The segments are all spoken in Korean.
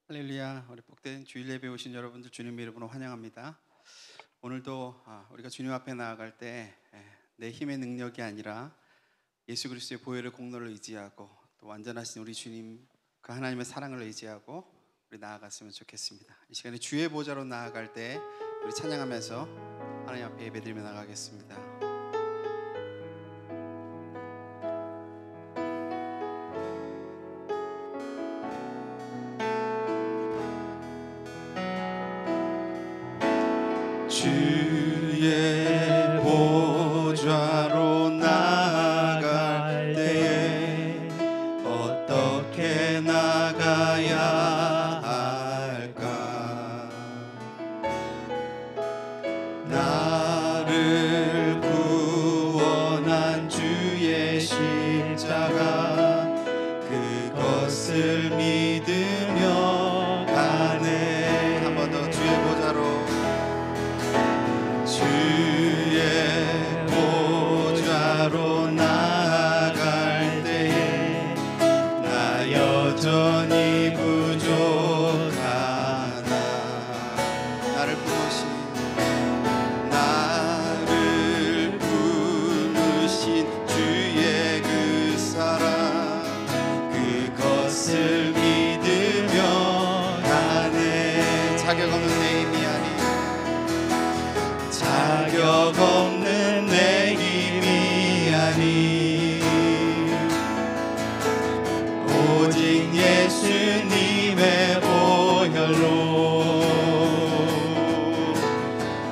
할렐루야. 우리 복된 주일 예배 오신 여러분들 주님 이름으로 환영합니다. 오늘도 우리가 주님 앞에 나아갈 때 내 힘의 능력이 아니라 예수 그리스도의 보혈의 공로를 의지하고 또 완전하신 우리 주님 그 하나님의 사랑을 의지하고 우리 나아갔으면 좋겠습니다. 이 시간에 주의 보좌로 나아갈 때 우리 찬양하면서 하나님 앞에 예배드리며 나가겠습니다. 주의 보좌로 나아갈 때에 어떻게 나가야 할까? 나를 구원한 주의 십자가 그것을 믿으며 가네. 한 번 더 주의 보좌로 주의 보좌로 나아갈 때에 나 여전히 부족하나. 나를 부르신 주의 그 사랑 그것을 믿으며 가네. 자격 없는 내 힘이 아닌 자격 없는 내 힘이 아닌 오직 예수님의 보혈로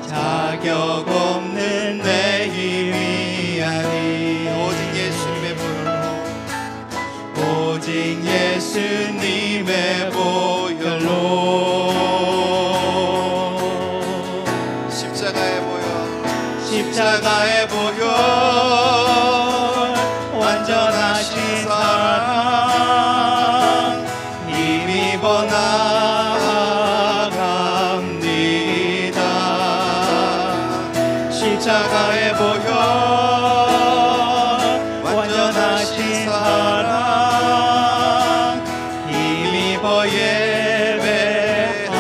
자격 없는 내 힘이 아닌 오직 예수님의 보혈로 오직 예수님의 보혈로 십자가의 보혈 완전하신 사랑 힘입어 나아갑니다. 십자가의 보혈 완전하신 사랑 힘입어 예배합니다.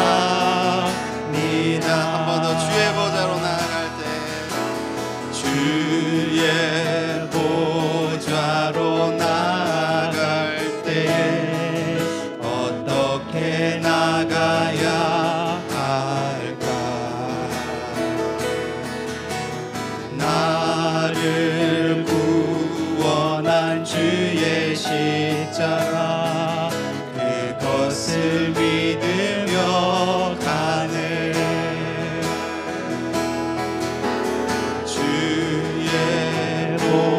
한 번 더 주의 보좌로 주의 보좌로 나아갈 때에 어떻게 나가야 할까? 나를 구원한 주의 십자가 그것을 믿으며 가네.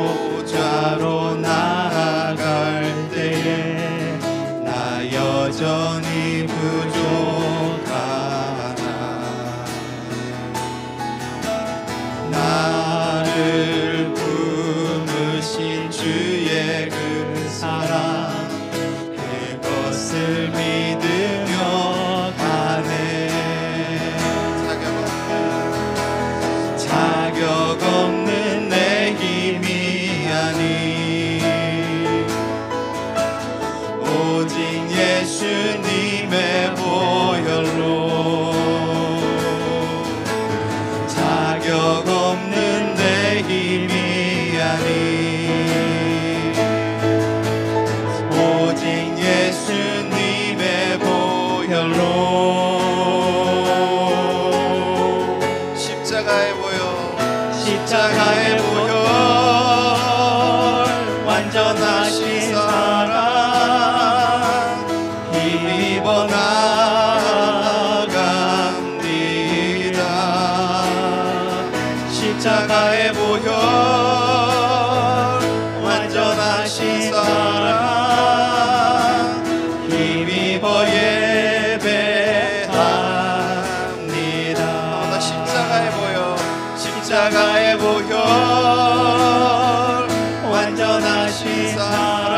보좌로 나아갈 때에 나 여전히 부족하나. 나를 부르신 주의 그 사랑 그것을 믿으며 가네. 자격 없는 내 힘이 아닌 오직 예수님의 보혈로 자격 없는 내 힘이 아닌 오직 예수님의 보혈로 십자가의 보혈 완전하신 사랑 힘입어 나아갑니다. 십자가의 보혈 완전하신 사랑 힘입어 예배합니다. 십자가의 보혈 완전하신 사랑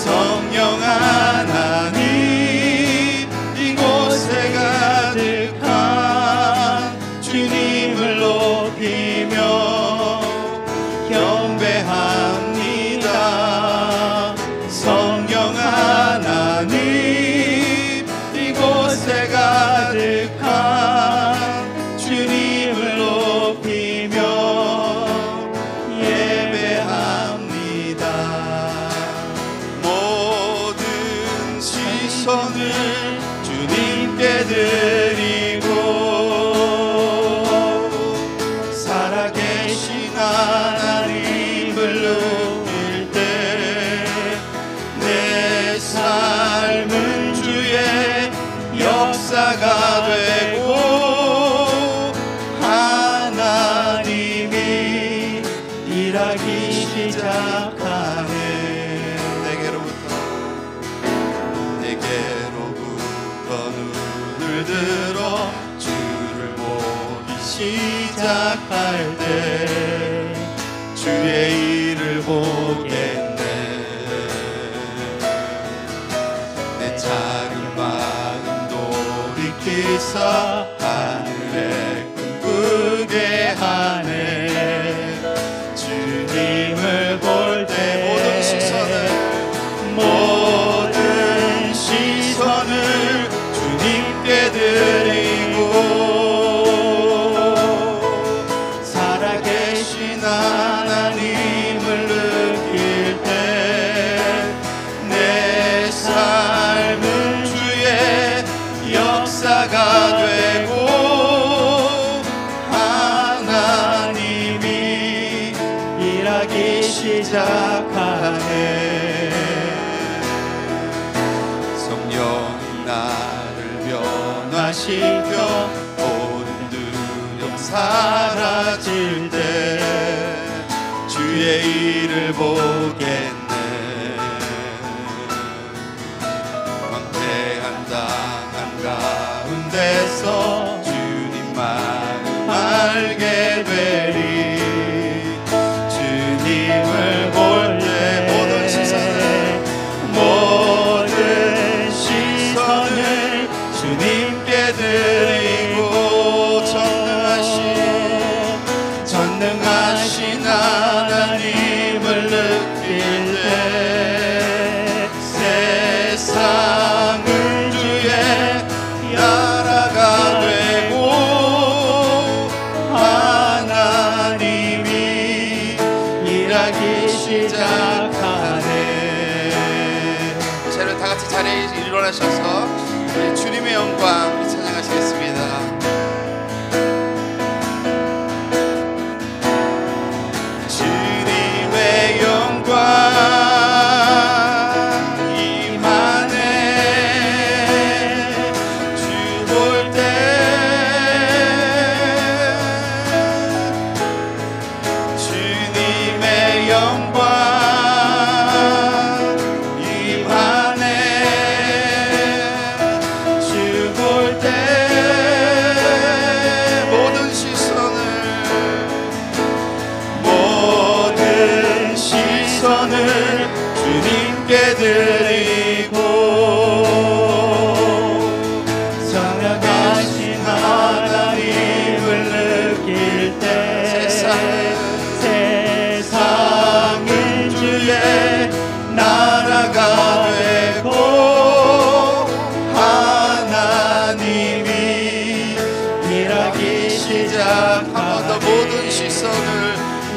성령 하나님 이곳에 가득한 주님을 높이며 경배합니다. 성령 하나님 이곳에 가득한 주님을 높이며 예배합니다. 모든 시선을 주님께 드리고 살아계신 하나님을 느낄 때 내 삶은 주의 역사가 되고 하나님이 일하기 시작하네. 내게로부터 눈을 들어 주를 보기 시작할 때 주의 일을 보겠네. 내 작은 마음 돌이키사 하늘에 꿈꾸게 하네. 주님을 볼 때 모든 시선을 주님께 드리고 살아계신 하나님을 느낄 때 내 삶은 주의 역사가 되고 하나님이 일하기 시작하네. 성령이 나를 변화시켜 모든 두려움 사라질 때 주의 일을 보겠네. 황폐한 땅 가운데서 주님 마음 알게 되리. 주님을 볼 때 모든 시선을 주님께 드리고 전능하신 하나님을 느낄 때 세상은 주의 나라가 되고 하나님이 일하기 시작하네. 자, 여러분 다 같이 자리에 일어나셔서 우리 주님의 영광 찬양하시겠습니다. 주님의 영광 주님께 드리고 선량하신 하나님을 느낄 때 세상은 주의 나라가 되고 하나님이 일하기 시작. 한 번 더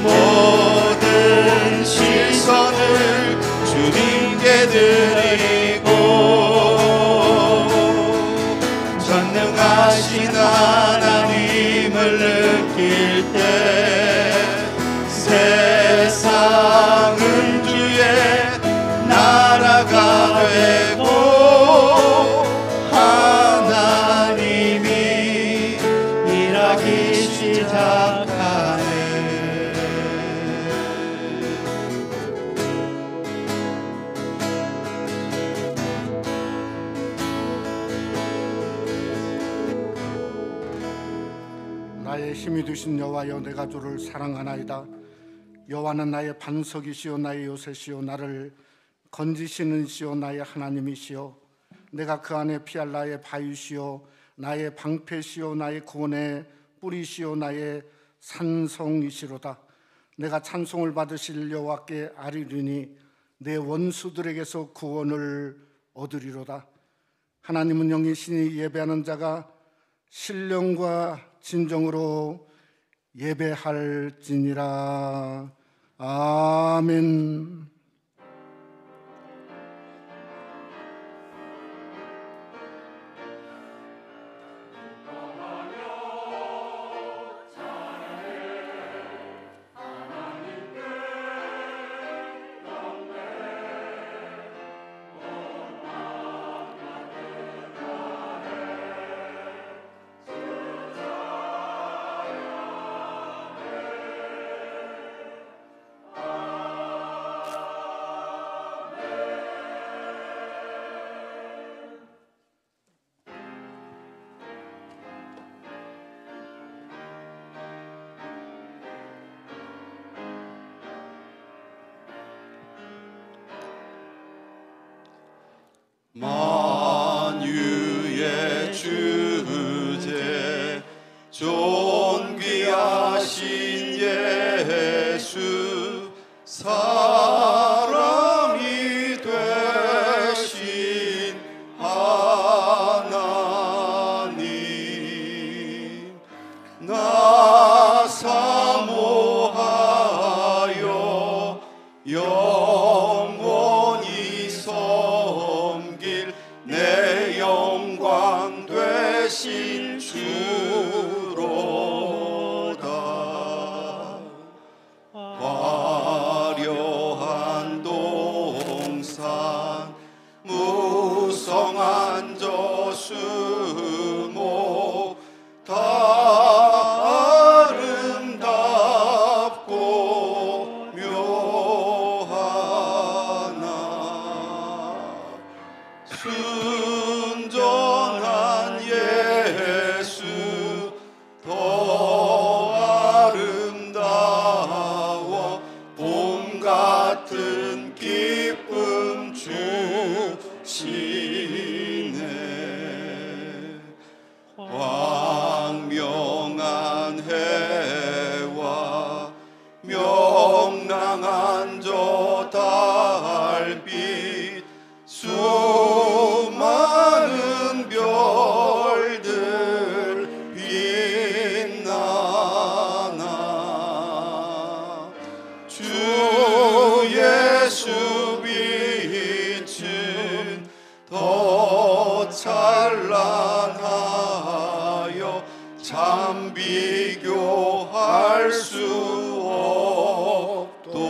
모든 시선을 주님께 드리고 전능하신 하나님을 느낄 때 세상은 주의 나라가 되고 하나님이 일하기 시작하네. 나의 힘이 되신 여호와여, 내가 주를 사랑하나이다. 여호와는 나의 반석이시요 나의 요새시요 나를 건지시는 시오 나의 하나님이시오. 내가 그 안에 피할 나의 바위시오 나의 방패시오 나의 구원의 뿌리시오 나의 산성이시로다. 내가 찬송을 받으실 여호와께 아뢰리니 내 원수들에게서 구원을 얻으리로다. 하나님은 영이시니 예배하는 자가 신령과 진정으로 예배할지니라. 아멘. 만유의 주제 존귀하신 예수 사람이 되신 하나님 나 사모하여 영원히 섬길 내 영광 되신 주로다. 화려한 동산 무성한 저수목 다 아름답고 묘하나 순전한 예수 더 아름다워 봄 같은 기쁨 주시네. 광명한 해와 명랑한 저 달빛 수많은 별들 빛나나 주 예수 빛은 더 찬란하여 참 비교할 수 없도다.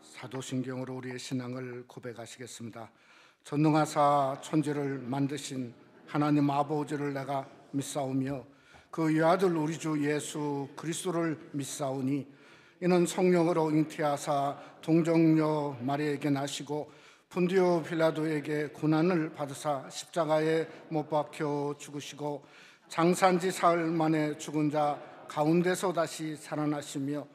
사도신경으로 우리의 신앙을 고백하시겠습니다. 전능하사 천지를 만드신 하나님 아버지를 내가 믿사오며 그 외아들 우리 주 예수 그리스도를 믿사오니 이는 성령으로 잉태하사 동정녀 마리아에게 나시고 본디오 빌라도에게 고난을 받으사 십자가에 못 박혀 죽으시고 장사한지 사흘 만에 죽은 자 가운데서 다시 살아나시며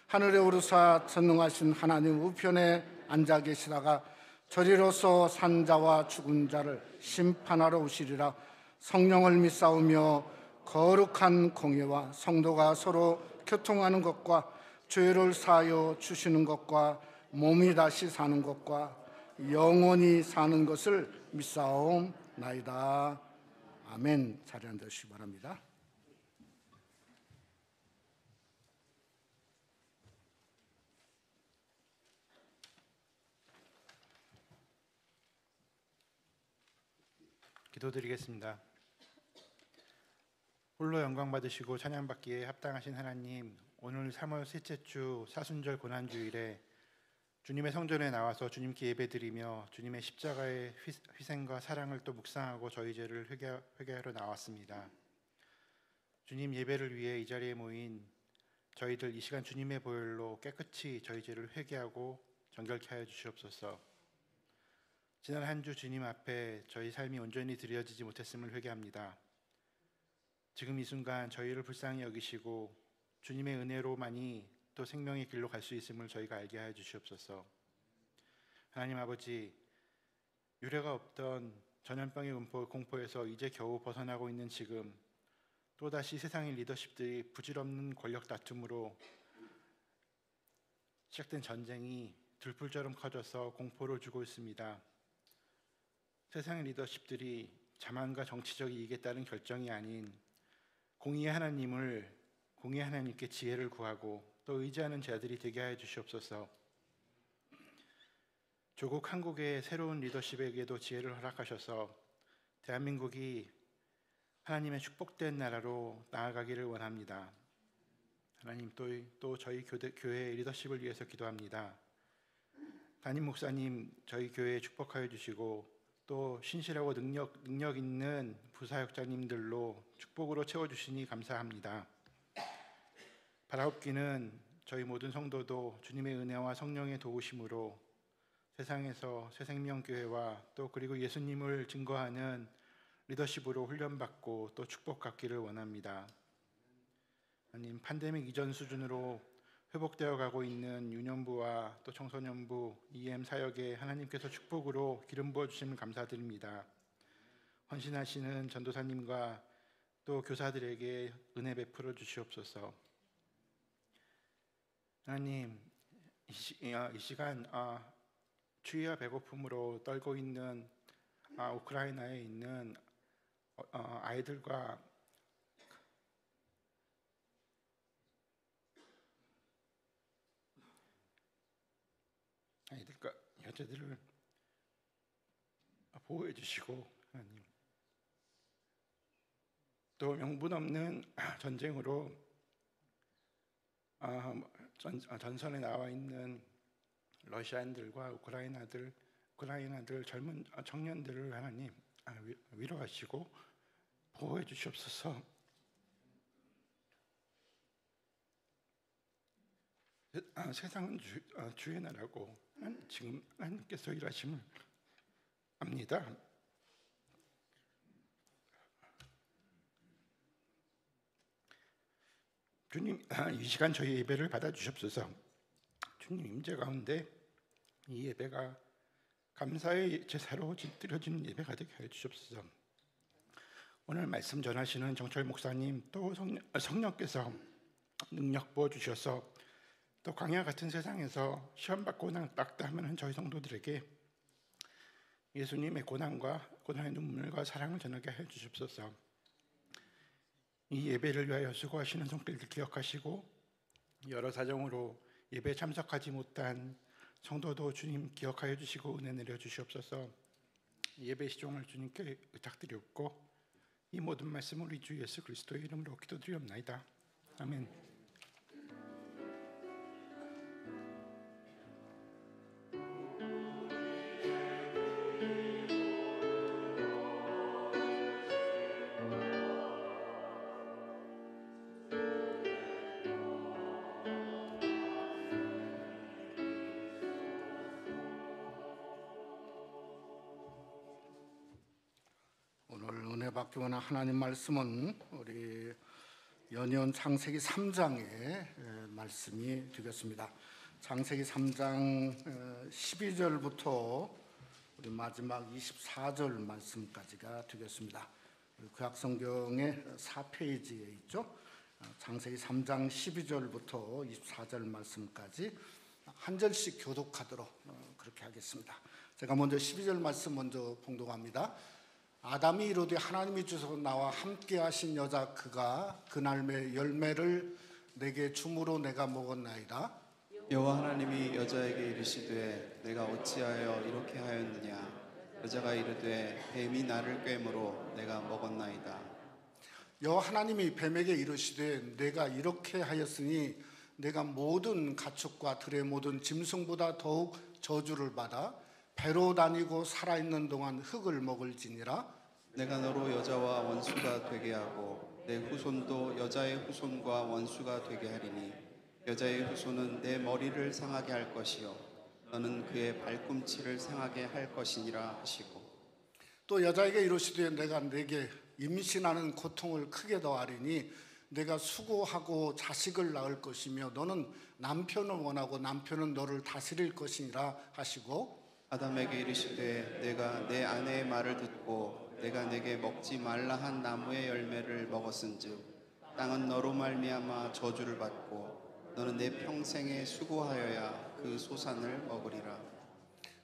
하늘에 오르사 전능하신 하나님 우편에 앉아 계시다가 저리로서 산자와 죽은 자를 심판하러 오시리라. 성령을 믿사오며 거룩한 공예와 성도가 서로 교통하는 것과 죄를 사하여 주시는 것과 몸이 다시 사는 것과 영원히 사는 것을 믿사옵나이다. 아멘. 자리에 앉으시기 바랍니다. 기도드리겠습니다. 홀로 영광 받으시고 찬양 받기에 합당하신 하나님, 오늘 3월 셋째 주 사순절 고난주일에 주님의 성전에 나와서 주님께 예배드리며 주님의 십자가의 희생과 사랑을 또 묵상하고 저희 죄를 회개하러 나왔습니다. 주님 예배를 위해 이 자리에 모인 저희들 이 시간 주님의 보혈로 깨끗이 저희 죄를 회개하고 정결케 하여 주시옵소서. 지난 한 주 주님 앞에 저희 삶이 온전히 드려지지 못했음을 회개합니다. 지금 이 순간 저희를 불쌍히 여기시고 주님의 은혜로만이 또 생명의 길로 갈 수 있음을 저희가 알게 하여 주시옵소서. 하나님 아버지, 유례가 없던 전염병의 공포에서 이제 겨우 벗어나고 있는 지금, 또다시 세상의 리더십들이 부질없는 권력 다툼으로 시작된 전쟁이 들불처럼 커져서 공포를 주고 있습니다. 세상의 리더십들이 자만과 정치적 이익에 따른 결정이 아닌 공의의 하나님께 지혜를 구하고 또 의지하는 자들이 되게 하여 주시옵소서. 조국 한국의 새로운 리더십에게도 지혜를 허락하셔서 대한민국이 하나님의 축복된 나라로 나아가기를 원합니다. 하나님, 또 저희 교회의 리더십을 위해서 기도합니다. 담임 목사님, 저희 교회에 축복하여 주시고 또 신실하고 능력 있는 부사역자님들로 축복으로 채워주시니 감사합니다. 바라옵기는 저희 모든 성도도 주님의 은혜와 성령의 도우심으로 세상에서 새생명교회와 또 그리고 예수님을 증거하는 리더십으로 훈련받고 또 축복받기를 원합니다. 하나님, 팬데믹 이전 수준으로 회복되어 가고 있는 유년부와 또 청소년부 EM 사역에 하나님께서 축복으로 기름 부어 주심을 감사드립니다. 헌신하시는 전도사님과 또 교사들에게 은혜 베풀어 주시옵소서. 하나님, 이 시간 추위와 배고픔으로 떨고 있는 우크라이나에 있는 아이들과 여자들을 보호해 주시고, 하나님, 또 명분 없는 전쟁으로 전선에 나와 있는 러시아인들과 우크라이나들 젊은 청년들을 하나님 위로하시고 보호해 주시옵소서. 세상은 주의 나라고 지금 하나님께서 일하심을 압니다. 주님, 이 시간 저희 예배를 받아주시옵소서. 주님 임재 가운데 이 예배가 감사의 제사로 드려지는 예배가 되게 해 주시옵소서. 오늘 말씀 전하시는 정철 목사님 또 성령께서 능력 부어 주셔서 또 광야 같은 세상에서 시험 받고 낙담하는 저희 성도들에게 예수님의 고난의 눈물과 사랑을 전하게 해 주시옵소서. 이 예배를 위하여 수고하시는 손길들 기억하시고 여러 사정으로 예배에 참석하지 못한 성도도 주님 기억하여 주시고 은혜 내려 주시옵소서. 예배 시종을 주님께 부탁드리옵고 이 모든 말씀을 우리 주 예수 그리스도의 이름으로 기도드리옵나이다. 아멘. 받기 원한 하나님 말씀은 우리 연이은 창세기 3장의 말씀이 되겠습니다. 창세기 3장 12절부터 우리 마지막 24절 말씀까지가 되겠습니다. 구약성경의 4페이지에 있죠. 창세기 3장 12절부터 24절 말씀까지 한 절씩 교독하도록 그렇게 하겠습니다. 제가 먼저 12절 말씀 먼저 봉독합니다. 아담이 이르되 하나님이 주셔서 나와 함께 하신 여자 그가 그날의 열매를 내게 줌으로 내가 먹었나이다. 여호와 하나님이 여자에게 이르시되 내가 어찌하여 이렇게 하였느냐. 여자가 이르되 뱀이 나를 꿰므로 내가 먹었나이다. 여호와 하나님이 뱀에게 이르시되 내가 이렇게 하였으니 내가 모든 가축과 들의 모든 짐승보다 더욱 저주를 받아 배로 다니고 살아있는 동안 흙을 먹을지니라. 내가 너로 여자와 원수가 되게 하고 내 후손도 여자의 후손과 원수가 되게 하리니 여자의 후손은 내 머리를 상하게 할 것이요 너는 그의 발꿈치를 상하게 할 것이니라 하시고 또 여자에게 이르시되 내가 네게 임신하는 고통을 크게 더하리니 내가 수고하고 자식을 낳을 것이며 너는 남편을 원하고 남편은 너를 다스릴 것이니라 하시고 아담에게 이르시되 내가 내 아내의 말을 듣고 내가 내게 먹지 말라 한 나무의 열매를 먹었은즉 땅은 너로 말미암아 저주를 받고 너는 내 평생에 수고하여야 그 소산을 먹으리라.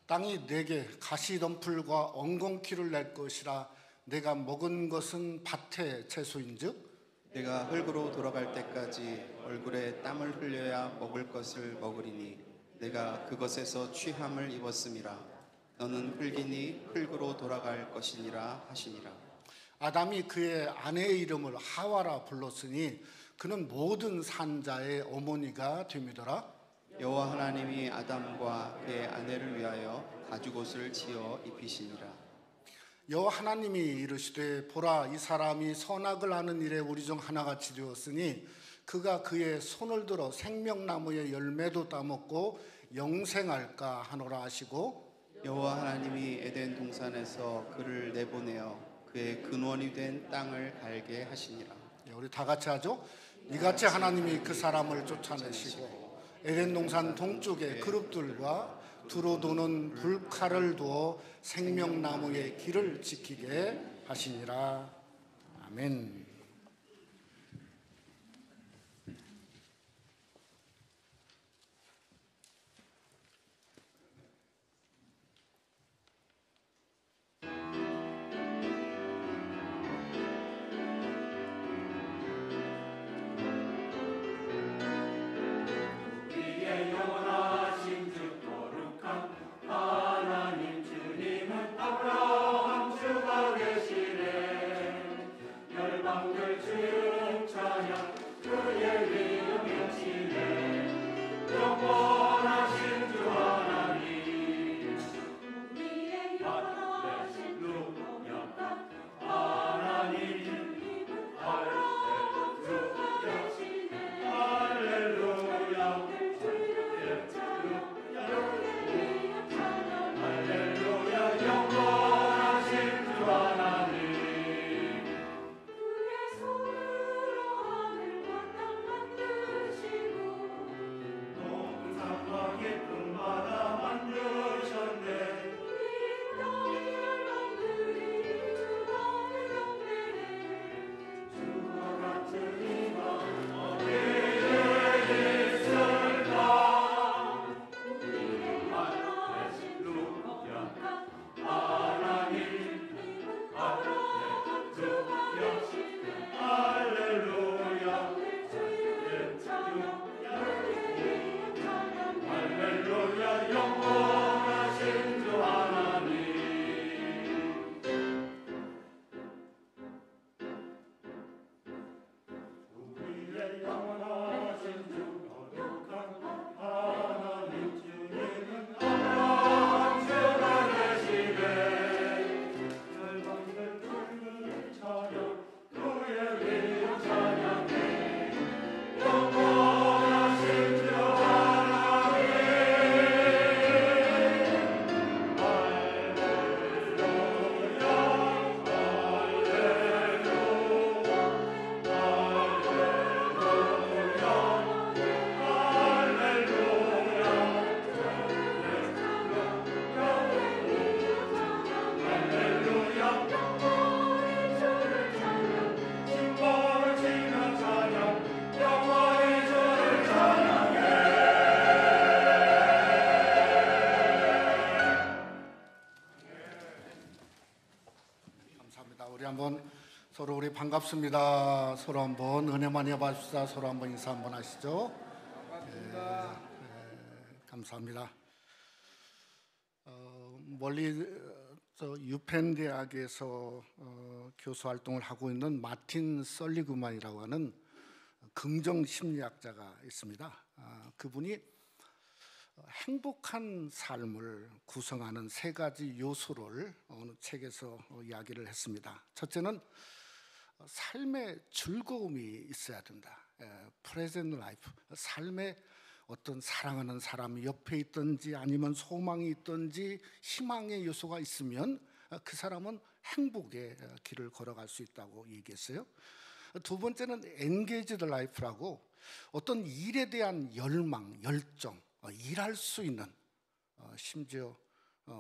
땅이 내게 가시덤불과 엉겅퀴를 낼 것이라. 내가 먹은 것은 밭의 채소인즉 내가 흙으로 돌아갈 때까지 얼굴에 땀을 흘려야 먹을 것을 먹으리니 내가 그것에서 취함을 입었음이라. 너는 흙이니 흙으로 돌아갈 것이니라 하시니라. 아담이 그의 아내의 이름을 하와라 불렀으니 그는 모든 산자의 어머니가 됨이더라. 여호와 하나님이 아담과 그의 아내를 위하여 가죽옷을 지어 입히시니라. 여호와 하나님이 이르시되 보라 이 사람이 선악을 하는 일에 우리 중 하나같이 되었으니 그가 그의 손을 들어 생명나무의 열매도 따먹고 영생할까 하노라 하시고 여호와 하나님이 에덴 동산에서 그를 내보내어 그의 근원이 된 땅을 갈게 하시니라. 우리 다 같이 하죠. 이같이 하나님이 그 사람을 쫓아내시고 에덴 동산 동쪽에 그룹들과 두루 도는 불칼을 두어 생명나무의 길을 지키게 하시니라. 아멘. 서로 우리 반갑습니다. 서로 한번 은혜 많이 받읍시다. 서로 한번 인사 한번 하시죠. 감사합니다. 멀리 유펜 대학에서 교수 활동을 하고 있는 마틴 설리그만이라고 하는 긍정 심리학자가 있습니다. 그분이 행복한 삶을 구성하는 세 가지 요소를 어느 책에서 이야기를 했습니다. 첫째는 삶의 즐거움이 있어야 된다. present life, 삶에 어떤 사랑하는 사람이 옆에 있든지 아니면 소망이 있든지 희망의 요소가 있으면 그 사람은 행복의 길을 걸어갈 수 있다고 얘기했어요. 두 번째는 engaged life라고 어떤 일에 대한 열망, 열정, 일할 수 있는, 심지어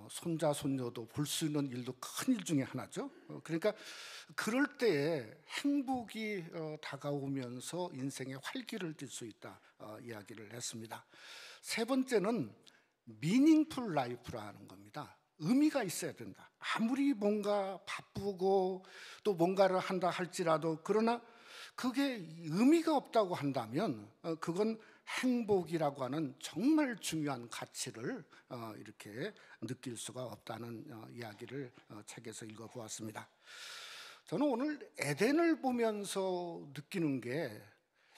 손자, 손녀도 볼 수 있는 일도 큰 일 중에 하나죠. 그러니까 그럴 때에 행복이 다가오면서 인생의 활기를 띨 수 있다 이야기를 했습니다. 세 번째는 meaningful life라는 겁니다. 의미가 있어야 된다. 아무리 뭔가 바쁘고 또 뭔가를 한다 할지라도 그러나 그게 의미가 없다고 한다면 그건 행복이라고 하는 정말 중요한 가치를 이렇게 느낄 수가 없다는 이야기를 책에서 읽어보았습니다. 저는 오늘 에덴을 보면서 느끼는 게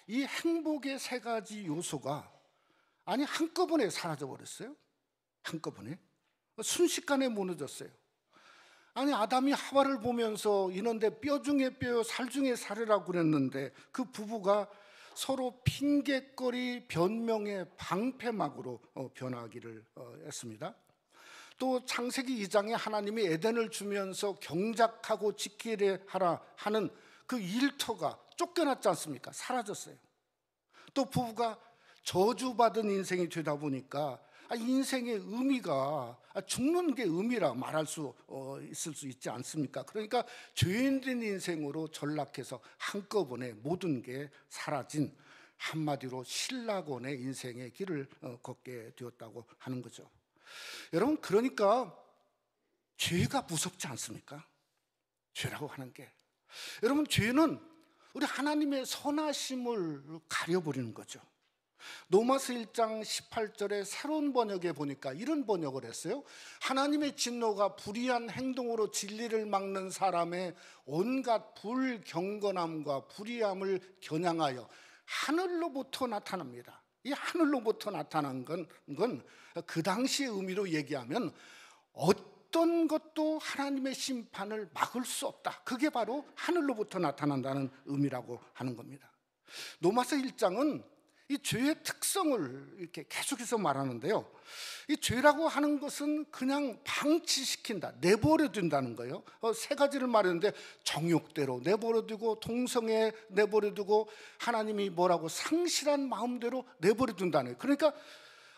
이 행복의 세 가지 요소가 아니 한꺼번에 사라져 버렸어요. 한꺼번에 순식간에 무너졌어요. 아니 아담이 하와를 보면서 이런데 뼈 중에 뼈, 살 중에 살이라고 그랬는데 그 부부가 서로 핑계거리, 변명의 방패막으로 변하기를 했습니다. 또 창세기 2장에 하나님이 에덴을 주면서 경작하고 지키려 하라 하는 그 일터가 쫓겨났지 않습니까? 사라졌어요. 또 부부가 저주받은 인생이 되다 보니까 인생의 의미가 죽는 게 의미라 말할 수 있을 수 있지 않습니까? 그러니까 죄인된 인생으로 전락해서 한꺼번에 모든 게 사라진, 한마디로 신라곤의 인생의 길을 걷게 되었다고 하는 거죠. 여러분, 그러니까 죄가 무섭지 않습니까? 죄라고 하는 게, 여러분, 죄는 우리 하나님의 선하심을 가려버리는 거죠. 로마서 1장 18절에 새로운 번역에 보니까 이런 번역을 했어요. 하나님의 진노가 불의한 행동으로 진리를 막는 사람의 온갖 불경건함과 불의함을 겨냥하여 하늘로부터 나타납니다. 이 하늘로부터 나타난 건 그 당시의 의미로 얘기하면 어떤 것도 하나님의 심판을 막을 수 없다. 그게 바로 하늘로부터 나타난다는 의미라고 하는 겁니다. 로마서 1장은 이 죄의 특성을 이렇게 계속해서 말하는데요. 이 죄라고 하는 것은 그냥 방치시킨다, 내버려둔다는 거예요. 세 가지를 말했는데 정욕대로 내버려두고, 동성애 내버려두고, 하나님이 뭐라고 상실한 마음대로 내버려둔다는 거예요. 그러니까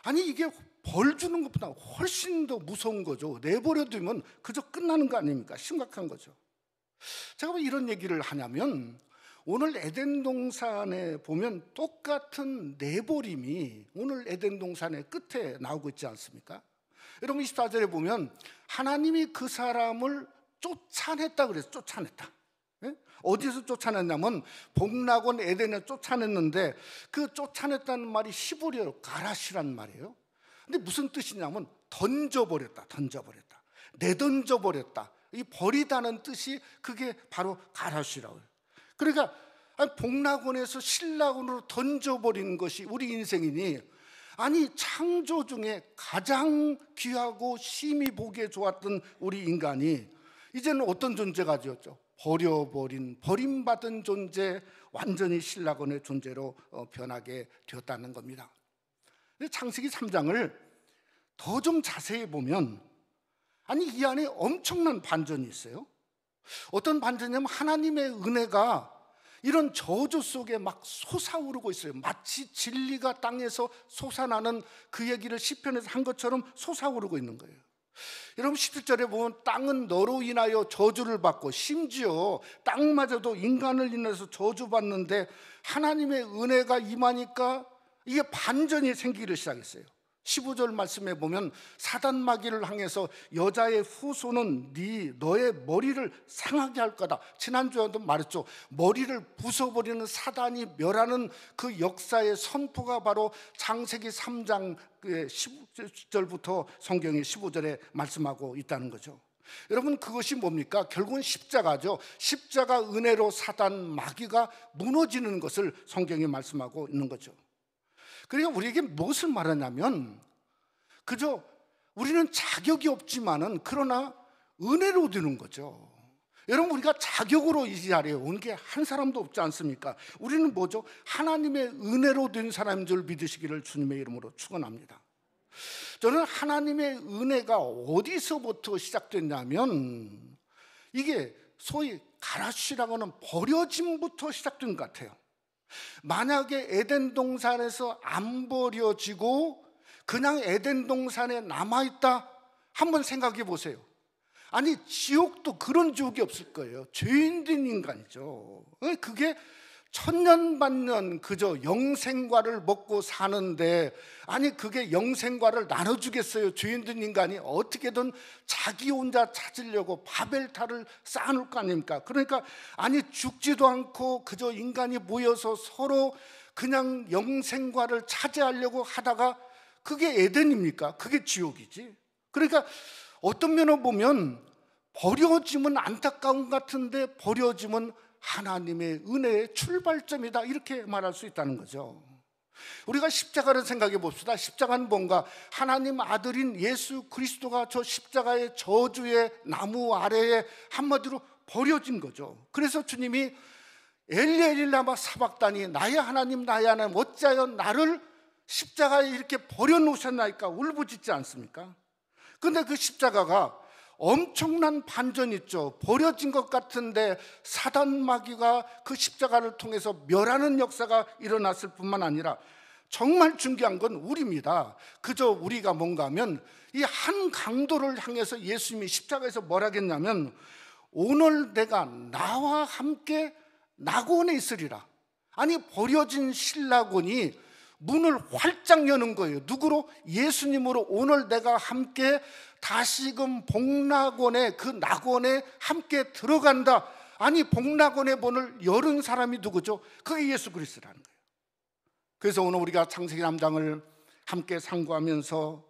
아니 이게 벌 주는 것보다 훨씬 더 무서운 거죠. 내버려두면 그저 끝나는 거 아닙니까? 심각한 거죠. 제가 왜 이런 얘기를 하냐면 오늘 에덴 동산에 보면 똑같은 내버림이 오늘 에덴 동산의 끝에 나오고 있지 않습니까? 여러분 24절에 보면 하나님이 그 사람을 쫓아냈다 그랬어요. 쫓아냈다. 예? 어디서 쫓아냈냐면 복락원 에덴에 쫓아냈는데 그 쫓아냈다는 말이 히브리어로 가라시란 말이에요. 근데 무슨 뜻이냐면 던져버렸다, 던져버렸다, 내던져버렸다. 이 버리다는 뜻이 그게 바로 가라시라고 해요. 그러니까 복락원에서 신락원으로 던져버리는 것이 우리 인생이니, 아니 창조 중에 가장 귀하고 심히 보기에 좋았던 우리 인간이 이제는 어떤 존재가 되었죠? 버려버린, 버림받은 존재, 완전히 신락원의 존재로 변하게 되었다는 겁니다. 창세기 3장을 더 좀 자세히 보면 아니 이 안에 엄청난 반전이 있어요. 어떤 반전이냐면 하나님의 은혜가 이런 저주 속에 막 솟아오르고 있어요. 마치 진리가 땅에서 솟아나는 그 얘기를 시편에서 한 것처럼 솟아오르고 있는 거예요. 여러분 17절에 보면 땅은 너로 인하여 저주를 받고, 심지어 땅마저도 인간을 인해서 저주받는데 하나님의 은혜가 임하니까 이게 반전이 생기기 시작했어요. 15절 말씀에 보면 사단 마귀를 향해서 여자의 후손은 너의 머리를 상하게 할 거다. 지난주에도 말했죠. 머리를 부숴버리는 사단이 멸하는 그 역사의 선포가 바로 창세기 3장 10절부터 성경이 15절에 말씀하고 있다는 거죠. 여러분 그것이 뭡니까? 결국은 십자가죠. 십자가 은혜로 사단 마귀가 무너지는 것을 성경이 말씀하고 있는 거죠. 그러니까 우리에게 무엇을 말하냐면 그저 우리는 자격이 없지만은 그러나 은혜로 되는 거죠. 여러분 우리가 자격으로 이 자리에 온 게 한 사람도 없지 않습니까? 우리는 뭐죠? 하나님의 은혜로 된 사람인 줄 믿으시기를 주님의 이름으로 축원합니다. 저는 하나님의 은혜가 어디서부터 시작됐냐면 이게 소위 가라시라고 하는 버려짐부터 시작된 것 같아요. 만약에 에덴 동산에서 안 버려지고 그냥 에덴 동산에 남아있다, 한번 생각해 보세요. 아니, 지옥도 그런 지옥이 없을 거예요. 죄인된 인간이죠. 그게 천년만년 그저 영생과를 먹고 사는데, 아니 그게 영생과를 나눠주겠어요? 죄인된 인간이 어떻게든 자기 혼자 찾으려고 바벨탑을 쌓아놓을 거 아닙니까? 그러니까 아니 죽지도 않고 그저 인간이 모여서 서로 그냥 영생과를 차지하려고 하다가 그게 에덴입니까? 그게 지옥이지. 그러니까 어떤 면으로 보면 버려짐은 안타까운 것 같은데 버려짐은 하나님의 은혜의 출발점이다, 이렇게 말할 수 있다는 거죠. 우리가 십자가를 생각해 봅시다. 십자가는 뭔가? 하나님 아들인 예수 그리스도가 저 십자가의 저주의 나무 아래에 한마디로 버려진 거죠. 그래서 주님이 엘리 엘리 라마 사박다니, 나의 하나님 나의 하나님 어찌하여 나를 십자가에 이렇게 버려놓으셨나이까 울부짖지 않습니까? 근데 그 십자가가 엄청난 반전이 있죠. 버려진 것 같은데 사단 마귀가 그 십자가를 통해서 멸하는 역사가 일어났을 뿐만 아니라 정말 중요한 건 우리입니다. 그저 우리가 뭔가 하면 이 한 강도를 향해서 예수님이 십자가에서 뭐라 했냐면 오늘 내가 나와 함께 낙원에 있으리라. 아니 버려진 신라곤이 문을 활짝 여는 거예요. 누구로? 예수님으로. 오늘 내가 함께 다시금 복락원에, 그 낙원에 함께 들어간다. 아니 복락원의 문을 열은 사람이 누구죠? 그게 예수 그리스도라는 거예요. 그래서 오늘 우리가 창세기 3장을 함께 상고하면서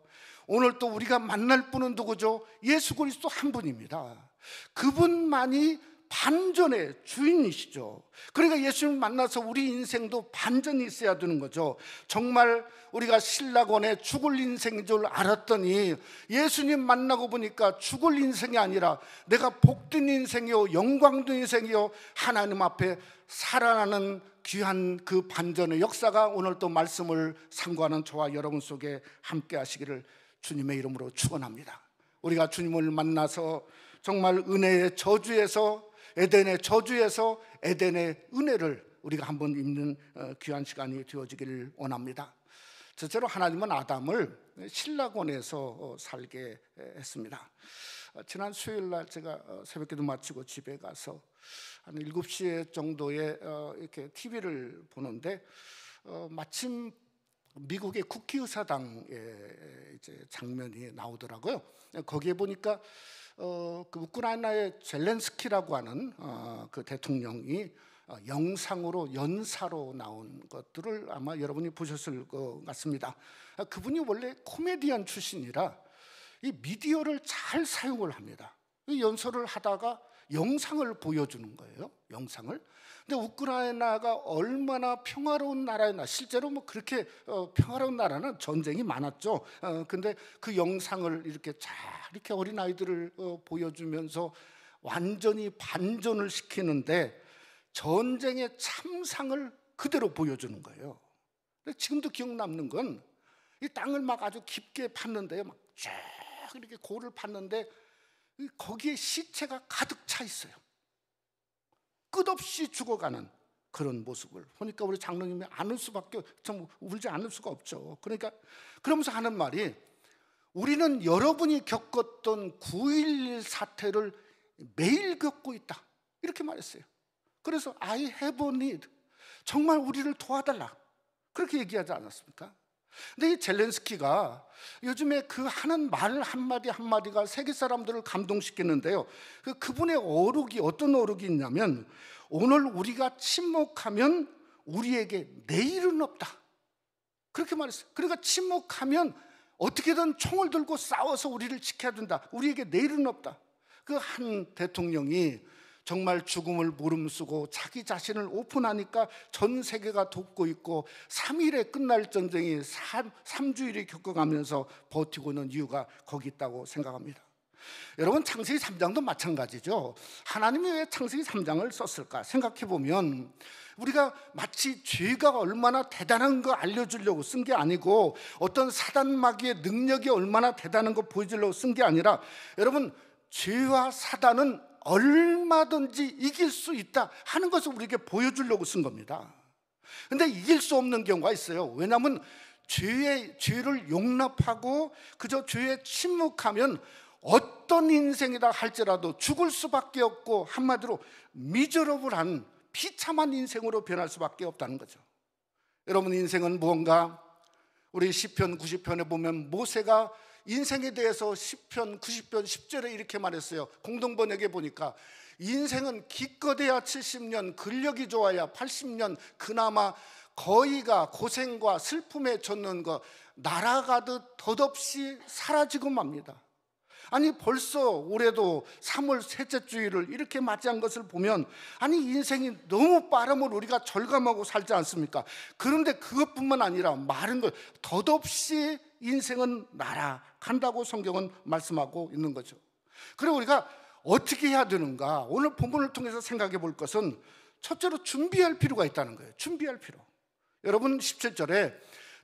오늘 또 우리가 만날 분은 누구죠? 예수 그리스도 한 분입니다. 그분만이 반전의 주인이시죠. 그러니까 예수님 만나서 우리 인생도 반전이 있어야 되는 거죠. 정말 우리가 신라곤에 죽을 인생인 줄 알았더니 예수님 만나고 보니까 죽을 인생이 아니라 내가 복된 인생이요 영광된 인생이요 하나님 앞에 살아나는 귀한 그 반전의 역사가 오늘 또 말씀을 상고하는 저와 여러분 속에 함께 하시기를 주님의 이름으로 축원합니다. 우리가 주님을 만나서 정말 은혜의 저주에서, 에덴의 저주에서 에덴의 은혜를 우리가 한번 입는 귀한 시간이 되어지기를 원합니다. 첫째로 하나님은 아담을 신라곤에서 살게 했습니다. 지난 수요일 날 제가 새벽기도 마치고 집에 가서 한 7시 정도에 이렇게 TV를 보는데 마침 미국의 국회의사당의 이제 장면이 나오더라고요. 거기에 보니까 그 우크라이나의 젤렌스키라고 하는 그 대통령이 영상으로 연사로 나온 것들을 아마 여러분이 보셨을 것 같습니다. 그분이 원래 코미디언 출신이라 이 미디어를 잘 사용을 합니다. 이 연설을 하다가 영상을 보여주는 거예요. 영상을. 근데 우크라이나가 얼마나 평화로운 나라였나, 실제로 뭐 그렇게 평화로운 나라는 전쟁이 많았죠. 근데 그 영상을 이렇게 잘 이렇게 어린 아이들을 보여주면서 완전히 반전을 시키는데 전쟁의 참상을 그대로 보여주는 거예요. 근데 지금도 기억 남는 건 이 땅을 막 아주 깊게 팠는데요, 막 쫙 이렇게 고를 팠는데 거기에 시체가 가득 차 있어요. 끝없이 죽어가는 그런 모습을 보니까 우리 장로님이 안 울 수밖에, 좀 울지 않을 수가 없죠. 그러니까 그러면서 하는 말이 우리는 여러분이 겪었던 9.11 사태를 매일 겪고 있다, 이렇게 말했어요. 그래서 I have a need, 정말 우리를 도와달라, 그렇게 얘기하지 않았습니까? 근데 이 젤렌스키가 요즘에 그 하는 말 한마디 한마디가 세계 사람들을 감동시키는데요, 그분의 어록이 어떤 어록이 있냐면 오늘 우리가 침묵하면 우리에게 내일은 없다, 그렇게 말했어요. 그러니까 침묵하면 어떻게든 총을 들고 싸워서 우리를 지켜야 된다, 우리에게 내일은 없다. 그 한 대통령이 정말 죽음을 무릅쓰고 자기 자신을 오픈하니까 전 세계가 돕고 있고 3일에 끝날 전쟁이 3주일이 겪어가면서 버티고 있는 이유가 거기 있다고 생각합니다. 여러분, 창세기 3장도 마찬가지죠. 하나님이 왜 창세기 3장을 썼을까 생각해 보면 우리가 마치 죄가 얼마나 대단한 거 알려주려고 쓴 게 아니고 어떤 사단 마귀의 능력이 얼마나 대단한 거 보여주려고 쓴 게 아니라, 여러분, 죄와 사단은 얼마든지 이길 수 있다 하는 것을 우리에게 보여주려고 쓴 겁니다. 근데 이길 수 없는 경우가 있어요. 왜냐하면 죄를 용납하고 그저 죄에 침묵하면 어떤 인생이다 할지라도 죽을 수밖에 없고, 한마디로 미저러블한 비참한 인생으로 변할 수밖에 없다는 거죠. 여러분, 인생은 무언가? 우리 시편 90편에 보면 모세가 인생에 대해서 시편 90편 10절에 이렇게 말했어요. 공동번역에 보니까 인생은 기껏해야 70년, 근력이 좋아야 80년, 그나마 거의가 고생과 슬픔에 젖는 것, 날아가듯 덧없이 사라지고 맙니다. 아니, 벌써 올해도 3월 셋째 주일을 이렇게 맞이한 것을 보면, 아니, 인생이 너무 빠름을 우리가 절감하고 살지 않습니까? 그런데 그것뿐만 아니라 마른 것, 덧없이 인생은 날아간다고 성경은 말씀하고 있는 거죠. 그리고 우리가 어떻게 해야 되는가? 오늘 본문을 통해서 생각해 볼 것은 첫째로 준비할 필요가 있다는 거예요. 준비할 필요. 여러분, 17절에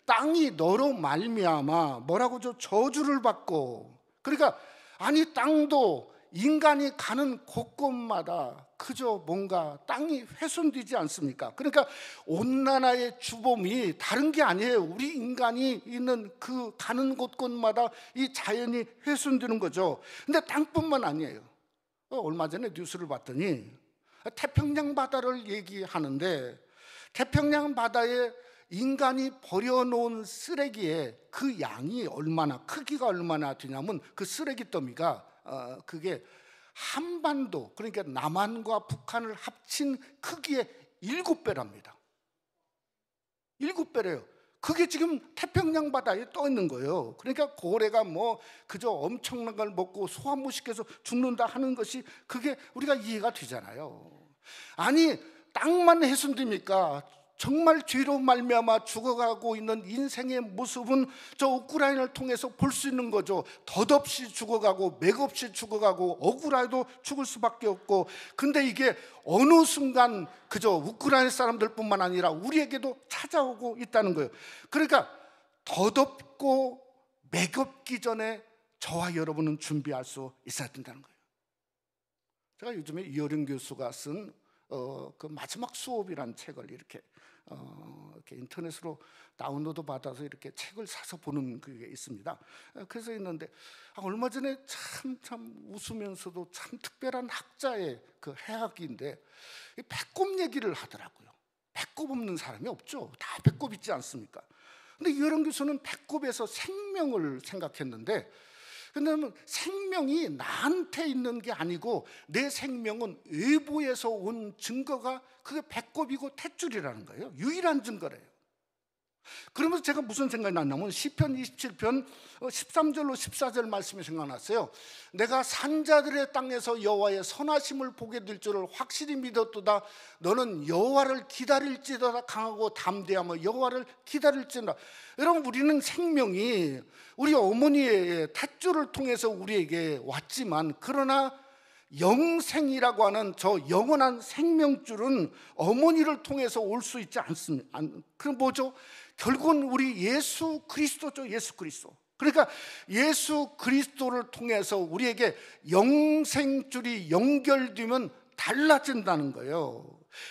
땅이 너로 말미암아 뭐라고 저주를 받고, 그러니까 아니, 땅도 인간이 가는 곳곳마다 그저 뭔가 땅이 훼손되지 않습니까? 그러니까 온난화의 주범이 다른 게 아니에요. 우리 인간이 있는 그 가는 곳곳마다 이 자연이 훼손되는 거죠. 근데 땅뿐만 아니에요. 얼마 전에 뉴스를 봤더니 태평양 바다를 얘기하는데, 태평양 바다에 인간이 버려놓은 쓰레기의 그 양이 얼마나, 크기가 얼마나 되냐면 그 쓰레기 더미가 그게 한반도, 그러니까 남한과 북한을 합친 크기의 7배랍니다. 7배래요. 그게 지금 태평양 바다에 떠 있는 거예요. 그러니까 고래가 뭐 그저 엄청난 걸 먹고 소환무식해서 죽는다 하는 것이, 그게 우리가 이해가 되잖아요. 아니, 땅만 훼손됩니까? 정말 죄로 말미암아 죽어가고 있는 인생의 모습은 저 우크라이나를 통해서 볼 수 있는 거죠. 덧없이 죽어가고 맥없이 죽어가고 억울해도 죽을 수밖에 없고, 근데 이게 어느 순간 그저 우크라이나 사람들뿐만 아니라 우리에게도 찾아오고 있다는 거예요. 그러니까 덧없고 맥없기 전에 저와 여러분은 준비할 수 있어야 된다는 거예요. 제가 요즘에 이어령 교수가 쓴 그 마지막 수업이라는 책을 이렇게 인터넷으로 다운로드 받아서 이렇게 책을 사서 보는 그게 있습니다. 그래서 있는데 얼마 전에 참 웃으면서도 참 특별한 학자의 그 해학인데 배꼽 얘기를 하더라고요. 배꼽 없는 사람이 없죠. 다 배꼽 있지 않습니까? 근데 이어령 교수는 배꼽에서 생명을 생각했는데, 근데 생명이 나한테 있는 게 아니고 내 생명은 외부에서 온 증거가 그게 배꼽이고 탯줄이라는 거예요. 유일한 증거래요. 그러면서 제가 무슨 생각이 났냐면 시편 27편 13절로 14절 말씀이 생각났어요. 내가 산자들의 땅에서 여호와의 선하심을 보게 될 줄을 확실히 믿었도다. 너는 여호와를 기다릴지어다. 강하고 담대하며 여호와를 기다릴지어다. 여러분, 우리는 생명이 우리 어머니의 탯줄을 통해서 우리에게 왔지만, 그러나 영생이라고 하는 저 영원한 생명줄은 어머니를 통해서 올 수 있지 않습니다. 그럼 뭐죠? 결국은 우리 예수 그리스도죠. 예수 그리스도. 그러니까 예수 그리스도를 통해서 우리에게 영생줄이 연결되면 달라진다는 거예요.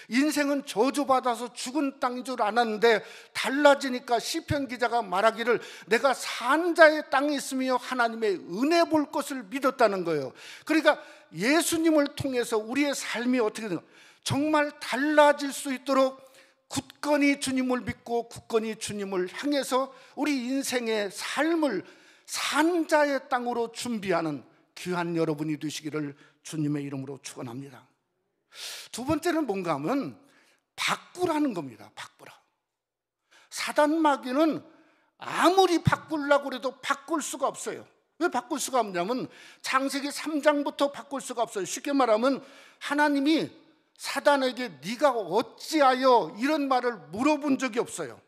인생은 저주받아서 죽은 땅인 줄 알았는데 달라지니까 시편 기자가 말하기를 내가 산자의 땅에 있으며 하나님의 은혜 볼 것을 믿었다는 거예요. 그러니까 예수님을 통해서 우리의 삶이 어떻게 되나, 정말 달라질 수 있도록 굳건히 주님을 믿고 굳건히 주님을 향해서 우리 인생의 삶을 산자의 땅으로 준비하는 귀한 여러분이 되시기를 주님의 이름으로 축원합니다. 두 번째는 뭔가 하면 바꾸라는 겁니다. 바꾸라. 사단 마귀는 아무리 바꾸려고 해도 바꿀 수가 없어요. 왜 바꿀 수가 없냐면 창세기 3장부터 바꿀 수가 없어요. 쉽게 말하면 하나님이 사단에게 네가 어찌하여 이런 말을 물어본 적이 없어요.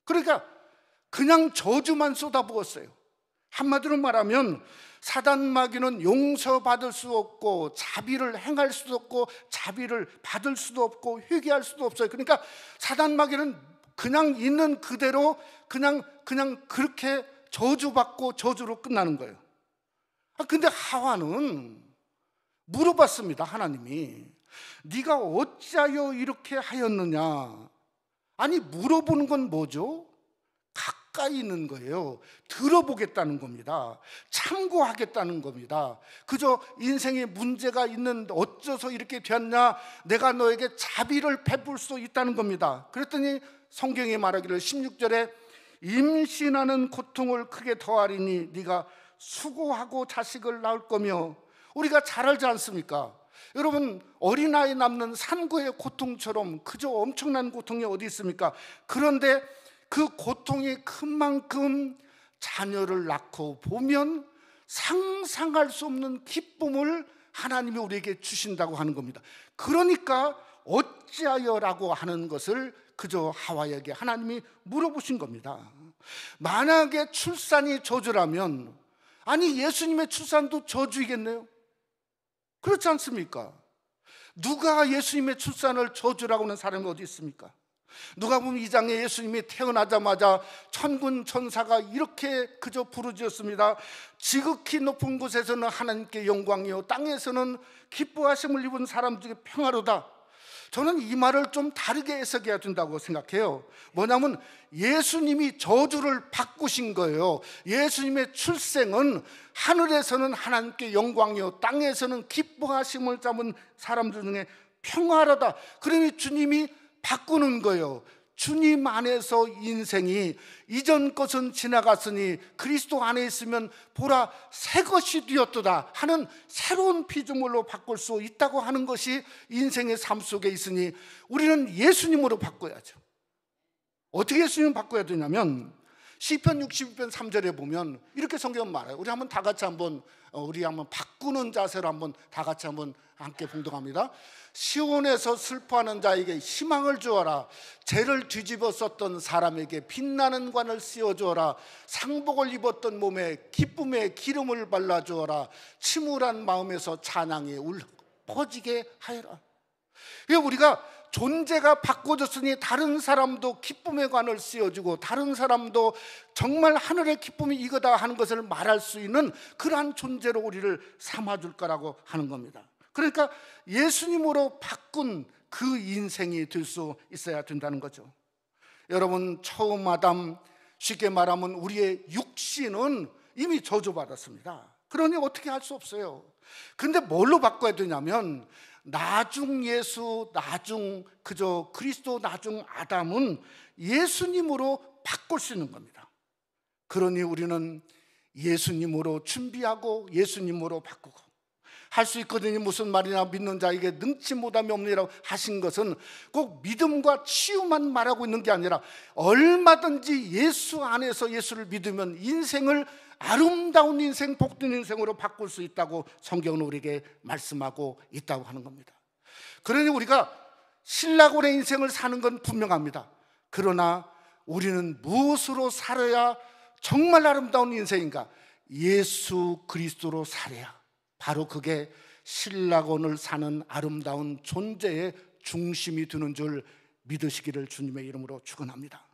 그러니까 그냥 저주만 쏟아부었어요. 한마디로 말하면 사단 마귀는 용서받을 수 없고 자비를 행할 수도 없고 자비를 받을 수도 없고 회개할 수도 없어요. 그러니까 사단 마귀는 그냥 있는 그대로 그냥 그렇게 저주받고 저주로 끝나는 거예요. 근데 하와는 물어봤습니다. 하나님이 네가 어찌하여 이렇게 하였느냐. 아니 물어보는 건 뭐죠? 가까이 있는 거예요. 들어보겠다는 겁니다. 참고하겠다는 겁니다. 그저 인생에 문제가 있는 어째서 이렇게 되었냐, 내가 너에게 자비를 베풀 수 있다는 겁니다. 그랬더니 성경에 말하기를 16절에 임신하는 고통을 크게 더하리니 네가 수고하고 자식을 낳을 거며. 우리가 잘 알지 않습니까? 여러분, 어린아이 낳는 산고의 고통처럼 그저 엄청난 고통이 어디 있습니까? 그런데 그 고통이 큰 만큼 자녀를 낳고 보면 상상할 수 없는 기쁨을 하나님이 우리에게 주신다고 하는 겁니다. 그러니까 어찌하여라고 하는 것을 그저 하와에게 하나님이 물어보신 겁니다. 만약에 출산이 저주라면, 아니 예수님의 출산도 저주이겠네요? 그렇지 않습니까? 누가 예수님의 출산을 저주라고 하는 사람이 어디 있습니까? 누가 보면 2장에 예수님이 태어나자마자 천군 천사가 이렇게 그저 부르짖었습니다. 지극히 높은 곳에서는 하나님께 영광이요 땅에서는 기뻐하심을 입은 사람 중에 평화로다. 저는 이 말을 좀 다르게 해석해야 된다고 생각해요. 뭐냐면 예수님이 저주를 바꾸신 거예요. 예수님의 출생은 하늘에서는 하나님께 영광이요 땅에서는 기뻐하심을 잡은 사람들 중에 평화로다. 그러니 주님이 바꾸는 거예요. 주님 안에서 인생이 이전 것은 지나갔으니 그리스도 안에 있으면 보라 새 것이 되었도다 하는 새로운 피조물로 바꿀 수 있다고 하는 것이 인생의 삶 속에 있으니 우리는 예수님으로 바꿔야죠. 어떻게 예수님을 바꿔야 되냐면 시편 62편 3절에 보면 이렇게 성경은 말해요. 우리 한번 다 같이 한번 바꾸는 자세로 한번 다 같이 한번 함께 봉독합니다. 시온에서 슬퍼하는 자에게 희망을 주어라. 죄를 뒤집어 썼던 사람에게 빛나는 관을 씌워주어라. 상복을 입었던 몸에 기쁨의 기름을 발라주어라. 침울한 마음에서 찬양이 퍼지게 하여라. 우리가 존재가 바꿔졌으니 다른 사람도 기쁨의 관을 씌워주고 다른 사람도 정말 하늘의 기쁨이 이거다 하는 것을 말할 수 있는 그러한 존재로 우리를 삼아줄 거라고 하는 겁니다. 그러니까 예수님으로 바꾼 그 인생이 될 수 있어야 된다는 거죠. 여러분, 처음 아담, 쉽게 말하면 우리의 육신은 이미 저주받았습니다. 그러니 어떻게 할 수 없어요. 근데 뭘로 바꿔야 되냐면 나중 예수, 나중 그저 그리스도, 나중 아담은 예수님으로 바꿀 수 있는 겁니다. 그러니 우리는 예수님으로 준비하고 예수님으로 바꾸고 할 수 있거든요. 무슨 말이냐, 믿는 자에게 능치 못함이 없느니라고 하신 것은 꼭 믿음과 치유만 말하고 있는 게 아니라 얼마든지 예수 안에서 예수를 믿으면 인생을 아름다운 인생, 복된 인생으로 바꿀 수 있다고 성경은 우리에게 말씀하고 있다고 하는 겁니다. 그러니 우리가 신라곤의 인생을 사는 건 분명합니다. 그러나 우리는 무엇으로 살아야 정말 아름다운 인생인가? 예수 그리스도로 살아야 바로 그게 신라곤을 사는 아름다운 존재의 중심이 되는 줄 믿으시기를 주님의 이름으로 축원합니다.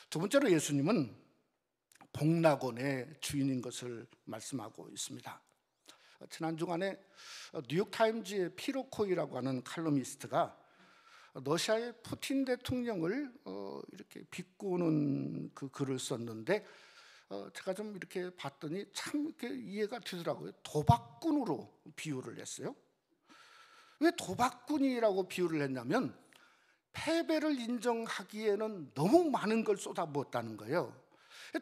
두 번째로 예수님은 복락원의 주인인 것을 말씀하고 있습니다. 지난 주간에 뉴욕타임즈의 피로코이라고 하는 칼럼니스트가 러시아의 푸틴 대통령을 이렇게 비꼬는 그 글을 썼는데 제가 좀 이렇게 봤더니 참 이렇게 이해가 되더라고요. 도박꾼으로 비유를 했어요. 왜 도박꾼이라고 비유를 했냐면 패배를 인정하기에는 너무 많은 걸 쏟아부었다는 거예요.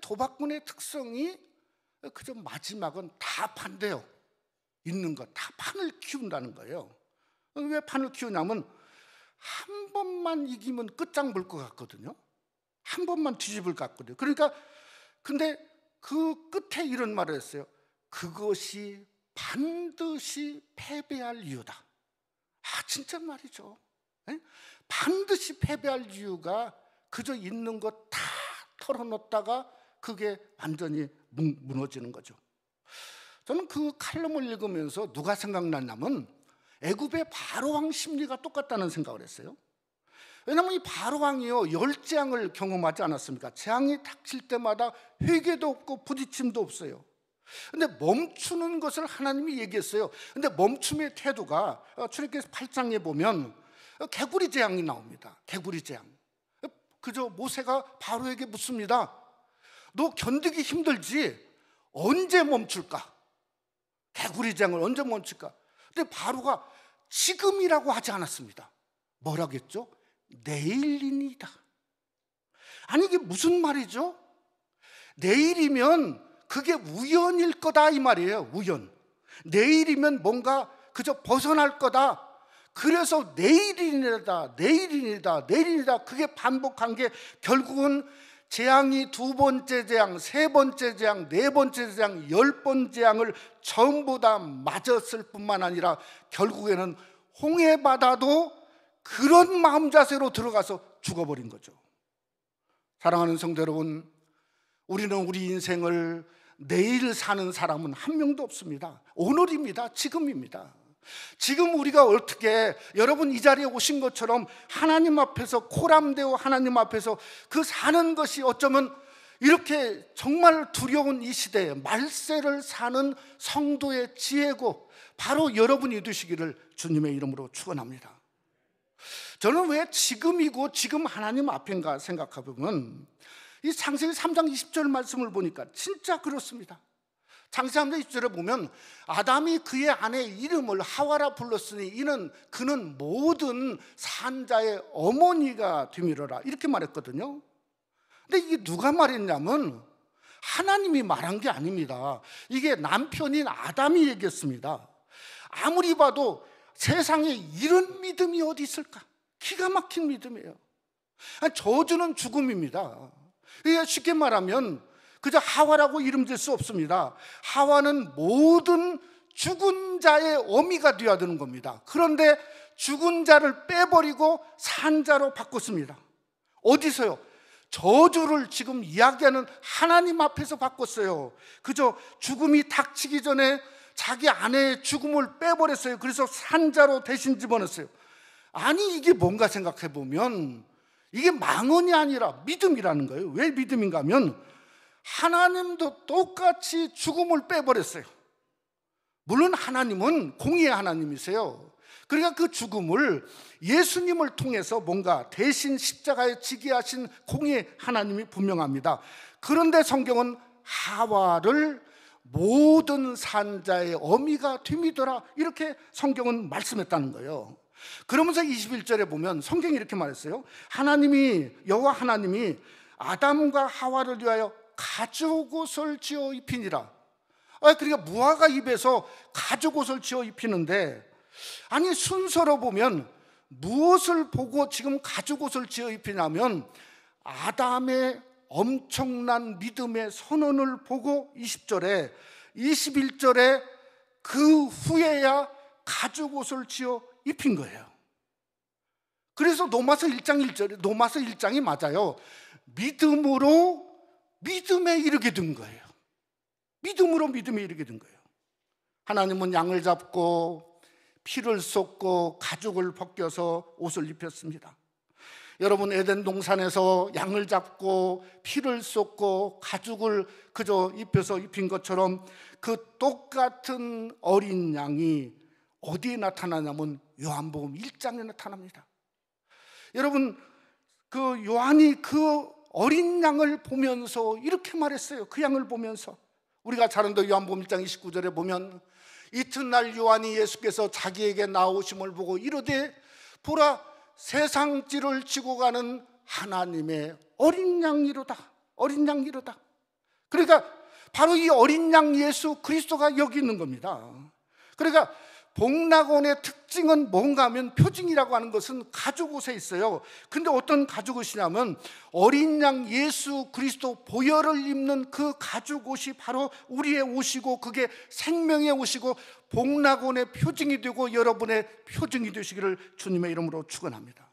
도박꾼의 특성이 그저 마지막은 다 판대요. 있는 것 다 판을 키운다는 거예요. 왜 판을 키우냐면 한 번만 이기면 끝장 볼 것 같거든요. 한 번만 뒤집을 것 같거든요. 그러니까 근데 그 끝에 이런 말을 했어요. 그것이 반드시 패배할 이유다. 진짜 말이죠. 네? 반드시 패배할 이유가 그저 있는 것 다 털어놓다가 그게 완전히 무너지는 거죠. 저는 그 칼럼을 읽으면서 누가 생각났냐면 애굽의 바로왕 심리가 똑같다는 생각을 했어요. 왜냐하면 이 바로왕이요, 열재앙을 경험하지 않았습니까? 재앙이 닥칠 때마다 회개도 없고 부딪힘도 없어요. 근데 멈추는 것을 하나님이 얘기했어요. 근데 멈춤의 태도가 출애굽기 8장에 보면 개구리 재앙이 나옵니다. 개구리 재앙. 그저 모세가 바로에게 묻습니다. 너 견디기 힘들지? 언제 멈출까? 개구리 재앙을 언제 멈출까? 근데 바로가 지금이라고 하지 않았습니다. 뭐라고 했죠? 내일이니이다. 아니 이게 무슨 말이죠? 내일이면 그게 우연일 거다 이 말이에요. 우연. 내일이면 뭔가 그저 벗어날 거다. 그래서 내일이다, 내일이다, 내일이다. 그게 반복한 게 결국은 재앙이 두 번째 재앙, 세 번째 재앙, 네 번째 재앙, 10번 재앙을 전부 다 맞았을 뿐만 아니라 결국에는 홍해바다도 그런 마음 자세로 들어가서 죽어버린 거죠. 사랑하는 성도 여러분, 우리는 우리 인생을 내일 사는 사람은 한 명도 없습니다. 오늘입니다. 지금입니다. 지금 우리가 어떻게 여러분 이 자리에 오신 것처럼 하나님 앞에서 코람되어 하나님 앞에서 그 사는 것이 어쩌면 이렇게 정말 두려운 이 시대에 말세를 사는 성도의 지혜고 바로 여러분이 되시기를 주님의 이름으로 축원합니다. 저는 왜 지금이고 지금 하나님 앞인가 생각해보면 이 창세기 3장 20절 말씀을 보니까 진짜 그렇습니다. 창세기 3장 20절에 보면 아담이 그의 아내의 이름을 하와라 불렀으니 그는 모든 산자의 어머니가 되미러라 이렇게 말했거든요. 근데 이게 누가 말했냐면 하나님이 말한 게 아닙니다. 이게 남편인 아담이 얘기했습니다. 아무리 봐도 세상에 이런 믿음이 어디 있을까? 기가 막힌 믿음이에요. 저주는 죽음입니다. 쉽게 말하면 그저 하와라고 이름 질 수 없습니다. 하와는 모든 죽은 자의 어미가 되어야 되는 겁니다. 그런데 죽은 자를 빼버리고 산 자로 바꿨습니다. 어디서요? 저주를 지금 이야기하는 하나님 앞에서 바꿨어요. 그저 죽음이 닥치기 전에 자기 아내의 죽음을 빼버렸어요. 그래서 산자로 대신 집어넣었어요. 아니 이게 뭔가 생각해보면 이게 망언이 아니라 믿음이라는 거예요. 왜 믿음인가 하면 하나님도 똑같이 죽음을 빼버렸어요. 물론 하나님은 공의의 하나님이세요. 그러니까 그 죽음을 예수님을 통해서 뭔가 대신 십자가에 지게 하신 공의의 하나님이 분명합니다. 그런데 성경은 하와를 모든 산자의 어미가 되미더라 이렇게 성경은 말씀했다는 거예요. 그러면서 21절에 보면 성경이 이렇게 말했어요. 여호와 하나님이 아담과 하와를 위하여 가죽옷을 지어 입히니라. 그러니까 무화과 잎에서 가죽옷을 지어 입히는데 아니 순서로 보면 무엇을 보고 지금 가죽옷을 지어 입히냐면 아담의 엄청난 믿음의 선언을 보고 20절에 21절에 그 후에야 가죽옷을 지어 입힌 거예요. 그래서 로마서 1장 1절에 로마서 1장이 맞아요. 믿음으로 믿음에 이르게 된 거예요. 믿음으로 믿음에 이르게 된 거예요. 하나님은 양을 잡고 피를 쏟고 가죽을 벗겨서 옷을 입혔습니다. 여러분 에덴 동산에서 양을 잡고 피를 쏟고 가죽을 그저 입혀서 입힌 것처럼 그 똑같은 어린 양이 어디에 나타나냐면 요한복음 1장에 나타납니다. 여러분 그 요한이 그 어린 양을 보면서 이렇게 말했어요. 그 양을 보면서 우리가 잘 아는 요한복음 1장 29절에 보면 이튿날 요한이 예수께서 자기에게 나오심을 보고 이르되 보라 세상지를 지고 가는 하나님의 어린 양이로다. 어린 양이로다. 그러니까 바로 이 어린 양 예수 그리스도가 여기 있는 겁니다. 그러니까 복락원의 특징은 뭔가 하면 표징이라고 하는 것은 가죽옷에 있어요. 근데 어떤 가죽옷이냐면 어린 양 예수 그리스도 보혈을 입는 그 가죽옷이 바로 우리의 옷이고 그게 생명의 옷이고 복락원의 표징이 되고 여러분의 표징이 되시기를 주님의 이름으로 축원합니다.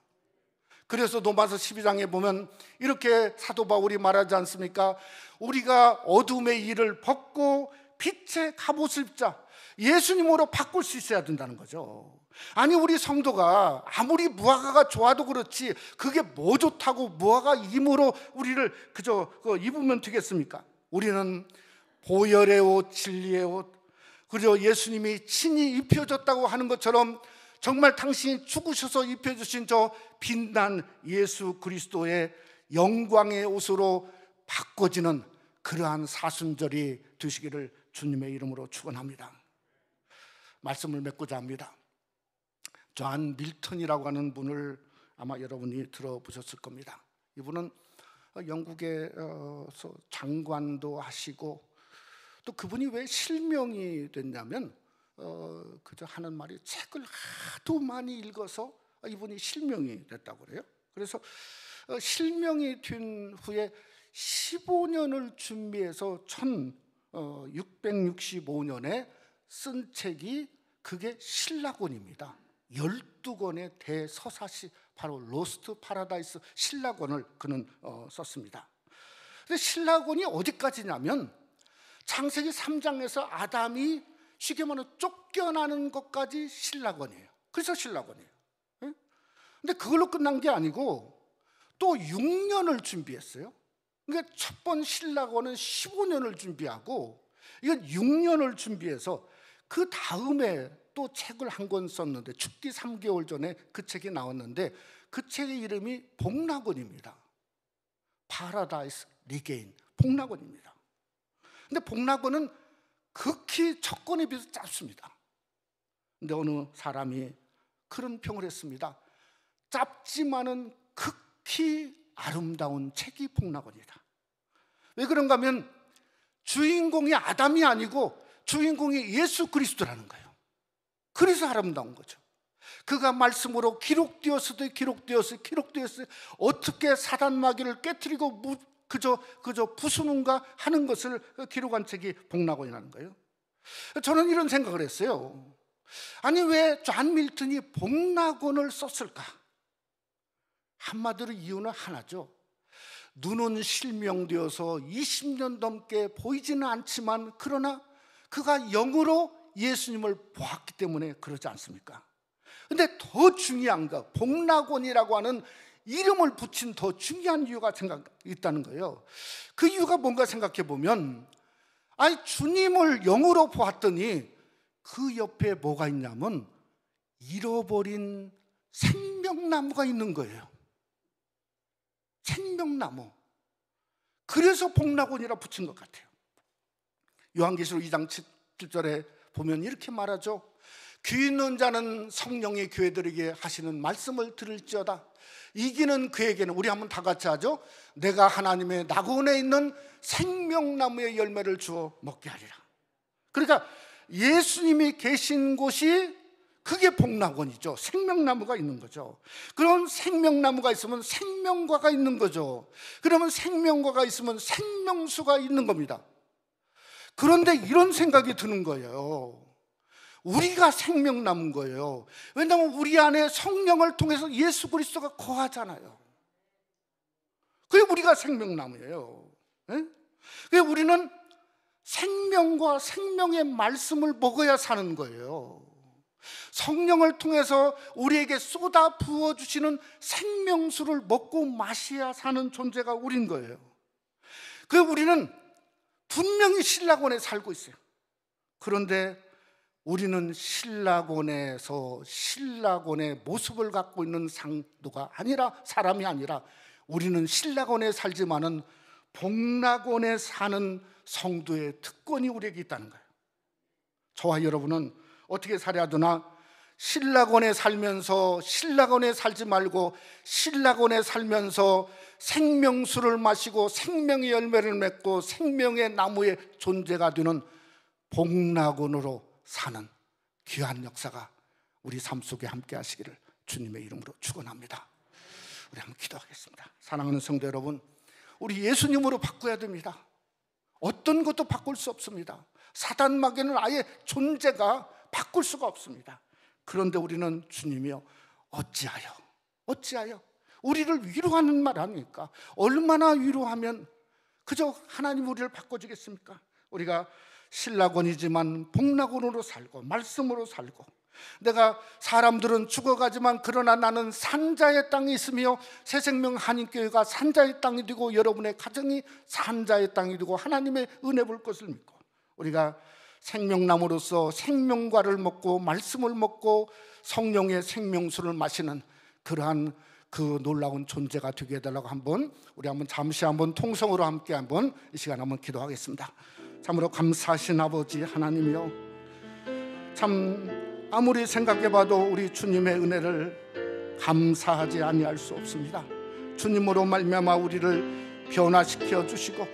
그래서 로마서 12장에 보면 이렇게 사도 바울이 말하지 않습니까? 우리가 어둠의 일을 벗고 빛의 갑옷을 입자. 예수님으로 바꿀 수 있어야 된다는 거죠. 아니, 우리 성도가 아무리 무화과가 좋아도 그렇지 그게 뭐 좋다고 무화과 임으로 우리를 그저 입으면 되겠습니까? 우리는 보혈의 옷, 진리의 옷, 그리고 예수님이 친히 입혀줬다고 하는 것처럼 정말 당신이 죽으셔서 입혀주신 저 빛난 예수 그리스도의 영광의 옷으로 바꿔지는 그러한 사순절이 되시기를 주님의 이름으로 축원합니다. 말씀을 맺고자 합니다. 존 밀턴이라고 하는 분을 아마 여러분이 들어보셨을 겁니다. 이분은 영국에서 장관도 하시고, 또 그분이 왜 실명이 됐냐면 그저 하는 말이 책을 하도 많이 읽어서 이분이 실명이 됐다고 그래요. 그래서 실명이 된 후에 15년을 준비해서 1665년에 쓴 책이 그게 신라권입니다. 12권의 대서사시, 바로 로스트 파라다이스 신라권을 그는 썼습니다. 근데 신라권이 어디까지냐면 창세기 3장에서 아담이 쉽게 말하면 쫓겨나는 것까지 신라권이에요. 그래서 신라권이에요. 근데 그걸로 끝난 게 아니고 또 6년을 준비했어요. 그러니까 첫 번 신라권은 15년을 준비하고 이건 6년을 준비해서 그 다음에 또 책을 한 권 썼는데, 죽기 3개월 전에 그 책이 나왔는데 그 책의 이름이 복락원입니다. 파라다이스 리게인, 복락원입니다. 근데 복락원은 극히 첫 권에 비해서 짧습니다. 근데 어느 사람이 그런 평을 했습니다. 짧지만은 극히 아름다운 책이 복락원이다. 왜 그런가 하면 주인공이 아담이 아니고 주인공이 예수 그리스도라는 거예요. 그래서 아름다운 거죠. 그가 말씀으로 기록되었으되 어떻게 사단 마귀를 깨트리고 그저 부수는가 하는 것을 기록한 책이 복락원이라는 거예요. 저는 이런 생각을 했어요. 아니, 왜 존 밀턴이 복락원을 썼을까? 한마디로 이유는 하나죠. 눈은 실명되어서 20년 넘게 보이지는 않지만 그러나 그가 영으로 예수님을 보았기 때문에 그러지 않습니까? 근데 더 중요한 거, 복락원이라고 하는 이름을 붙인 더 중요한 이유가 있다는 거예요. 그 이유가 뭔가 생각해 보면, 아니, 주님을 영으로 보았더니 그 옆에 뭐가 있냐면 잃어버린 생명나무가 있는 거예요. 생명나무. 그래서 복락원이라 붙인 것 같아요. 요한계시록 2장 7절에 보면 이렇게 말하죠. 귀 있는 자는 성령의 교회들에게 하시는 말씀을 들을지어다. 이기는 그에게는, 우리 한번 다 같이 하죠. 내가 하나님의 낙원에 있는 생명나무의 열매를 주어 먹게 하리라. 그러니까 예수님이 계신 곳이 그게 복락원이죠. 생명나무가 있는 거죠. 그런 생명나무가 있으면 생명과가 있는 거죠. 그러면 생명과가 있으면 생명수가 있는 겁니다. 그런데 이런 생각이 드는 거예요. 우리가 생명나무인 거예요. 왜냐하면 우리 안에 성령을 통해서 예수 그리스도가 거하잖아요. 그게 우리가 생명나무예요. 그게 우리는 생명과 생명의 말씀을 먹어야 사는 거예요. 성령을 통해서 우리에게 쏟아 부어주시는 생명수를 먹고 마셔야 사는 존재가 우린 거예요. 그 우리는 분명히 신라권에 살고 있어요. 그런데 우리는 신라권에서 신라권의 모습을 갖고 있는 상도가 아니라, 사람이 아니라 우리는 신라권에 살지만은 복락원에 사는 성도의 특권이 우리에게 있다는 거예요. 저와 여러분은 어떻게 살아야 되나? 신라권에 살면서 신라권에 살지 말고 신라권에 살면서 생명수를 마시고 생명의 열매를 맺고 생명의 나무의 존재가 되는 복락원으로 사는 귀한 역사가 우리 삶 속에 함께 하시기를 주님의 이름으로 축원합니다. 우리 한번 기도하겠습니다. 사랑하는 성도 여러분, 우리 예수님으로 바꿔야 됩니다. 어떤 것도 바꿀 수 없습니다. 사단 마귀는 아예 존재가 바꿀 수가 없습니다. 그런데 우리는 주님이여 어찌하여 우리를 위로하는 말 아닙니까? 얼마나 위로하면 그저 하나님 우리를 바꿔주겠습니까? 우리가 신라곤이지만 복락원으로 살고 말씀으로 살고, 내가 사람들은 죽어가지만 그러나 나는 산자의 땅에 있으며 새생명 한인교회가 산자의 땅이 되고 여러분의 가정이 산자의 땅이 되고 하나님의 은혜 볼 것을 믿고, 우리가 생명나무로서 생명과를 먹고 말씀을 먹고 성령의 생명수를 마시는 그러한 그 놀라운 존재가 되게 해달라고 우리 잠시 통성으로 함께 이 시간 기도하겠습니다. 참으로 감사하신 아버지 하나님이여, 참 아무리 생각해봐도 우리 주님의 은혜를 감사하지 아니할 수 없습니다. 주님으로 말미암아 우리를 변화시켜 주시고,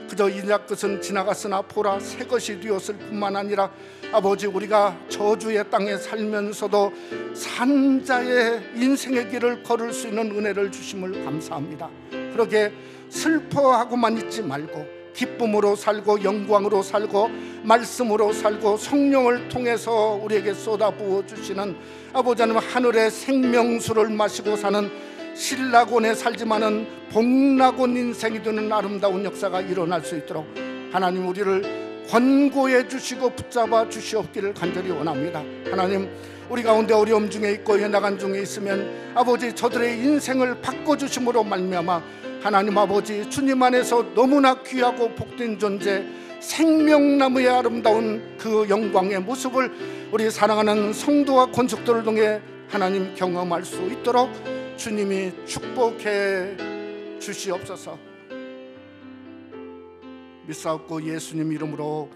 그저 이날 것은 지나갔으나 보라 새 것이 되었을 뿐만 아니라 아버지, 우리가 저주의 땅에 살면서도 산자의 인생의 길을 걸을 수 있는 은혜를 주심을 감사합니다. 그렇게 슬퍼하고만 있지 말고 기쁨으로 살고 영광으로 살고 말씀으로 살고 성령을 통해서 우리에게 쏟아부어 주시는 아버지 하나님, 하늘의 생명수를 마시고 사는 신라곤에 살지만은 복락원 인생이 되는 아름다운 역사가 일어날 수 있도록 하나님 우리를 권고해 주시고 붙잡아 주시옵기를 간절히 원합니다. 하나님, 우리 가운데 어려움 중에 있고 연약한 중에 있으면 아버지, 저들의 인생을 바꿔주심으로 말미암아 하나님 아버지, 주님 안에서 너무나 귀하고 복된 존재 생명나무의 아름다운 그 영광의 모습을 우리 사랑하는 성도와 권속들을 통해 하나님 경험할 수 있도록 주님이 축복해 주시옵소서. 믿사옵고 예수님 이름으로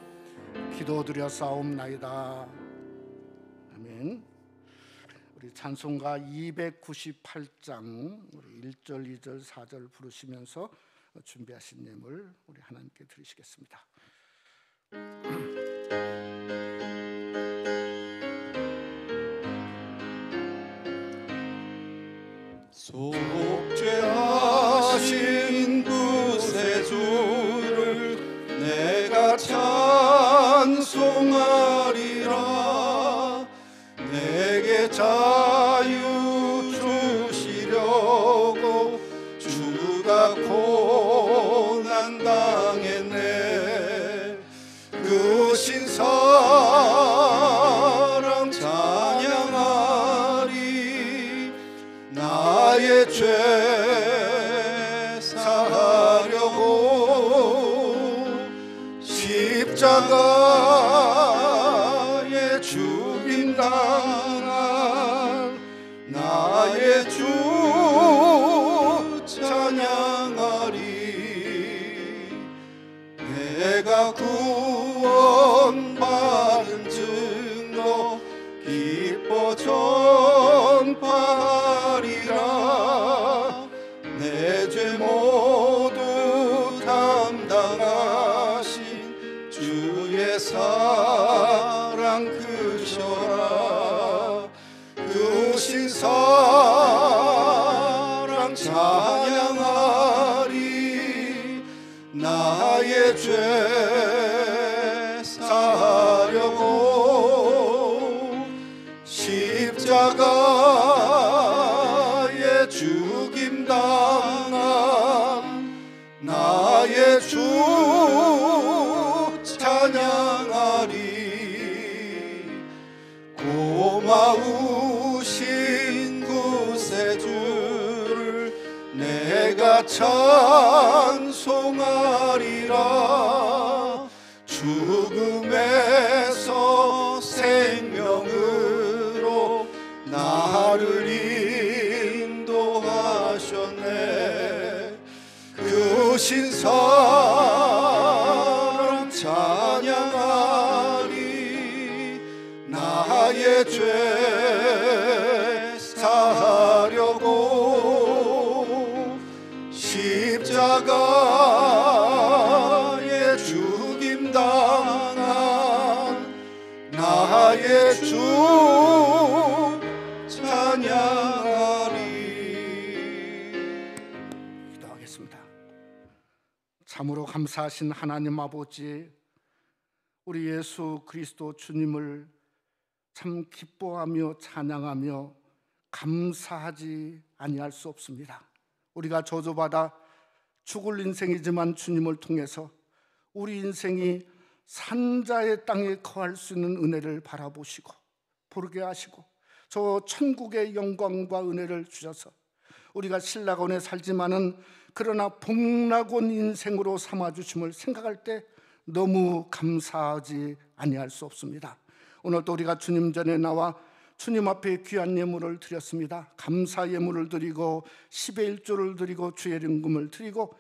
기도드렸사옵나이다. 아멘. 우리 찬송가 298장 우리 1절, 2절, 4절 부르시면서 준비하신 예물 우리 하나님께 드리시겠습니다. 속죄하신 구세주를 내가 찬송하리라. 내게 자유 주시려고 주가 고난 당했네. 그 신사랑 찬양하리. 나의 죄 사하려고 십자가에 죽임 당한 나의 주 찬양하리. 내가 구원받은 증거 기뻐 전파하리라. 내 죄 모두 담당하신 주의 사랑 크셔라. 그 신사랑 찬양하리. 나의 죄 사하려고 십자가에 죽임 당한 나의 주 찬양하리. 고마우신 구세주를 내가 찬송하리라. 죽음에서 생명으로 나를 인도하셨네. 그 신사랑 찬양하리. 나의 죄 사하려고 십자가에 죽임 당한 나의 주 찬양하리. 기도하겠습니다. 참으로 감사하신 하나님 아버지, 우리 예수 그리스도 주님을 참 기뻐하며 찬양하며 감사하지 아니할 수 없습니다. 우리가 저주받아 죽을 인생이지만 주님을 통해서 우리 인생이 산자의 땅에 거할 수 있는 은혜를 바라보시고 보게 하시고 저 천국의 영광과 은혜를 주셔서 우리가 신라곤에 살지만은 그러나 복락온 인생으로 삼아주심을 생각할 때 너무 감사하지 아니할 수 없습니다. 오늘도 우리가 주님 전에 나와 주님 앞에 귀한 예물을 드렸습니다. 감사 예물을 드리고 10의 1조를 드리고 주의 임금을 드리고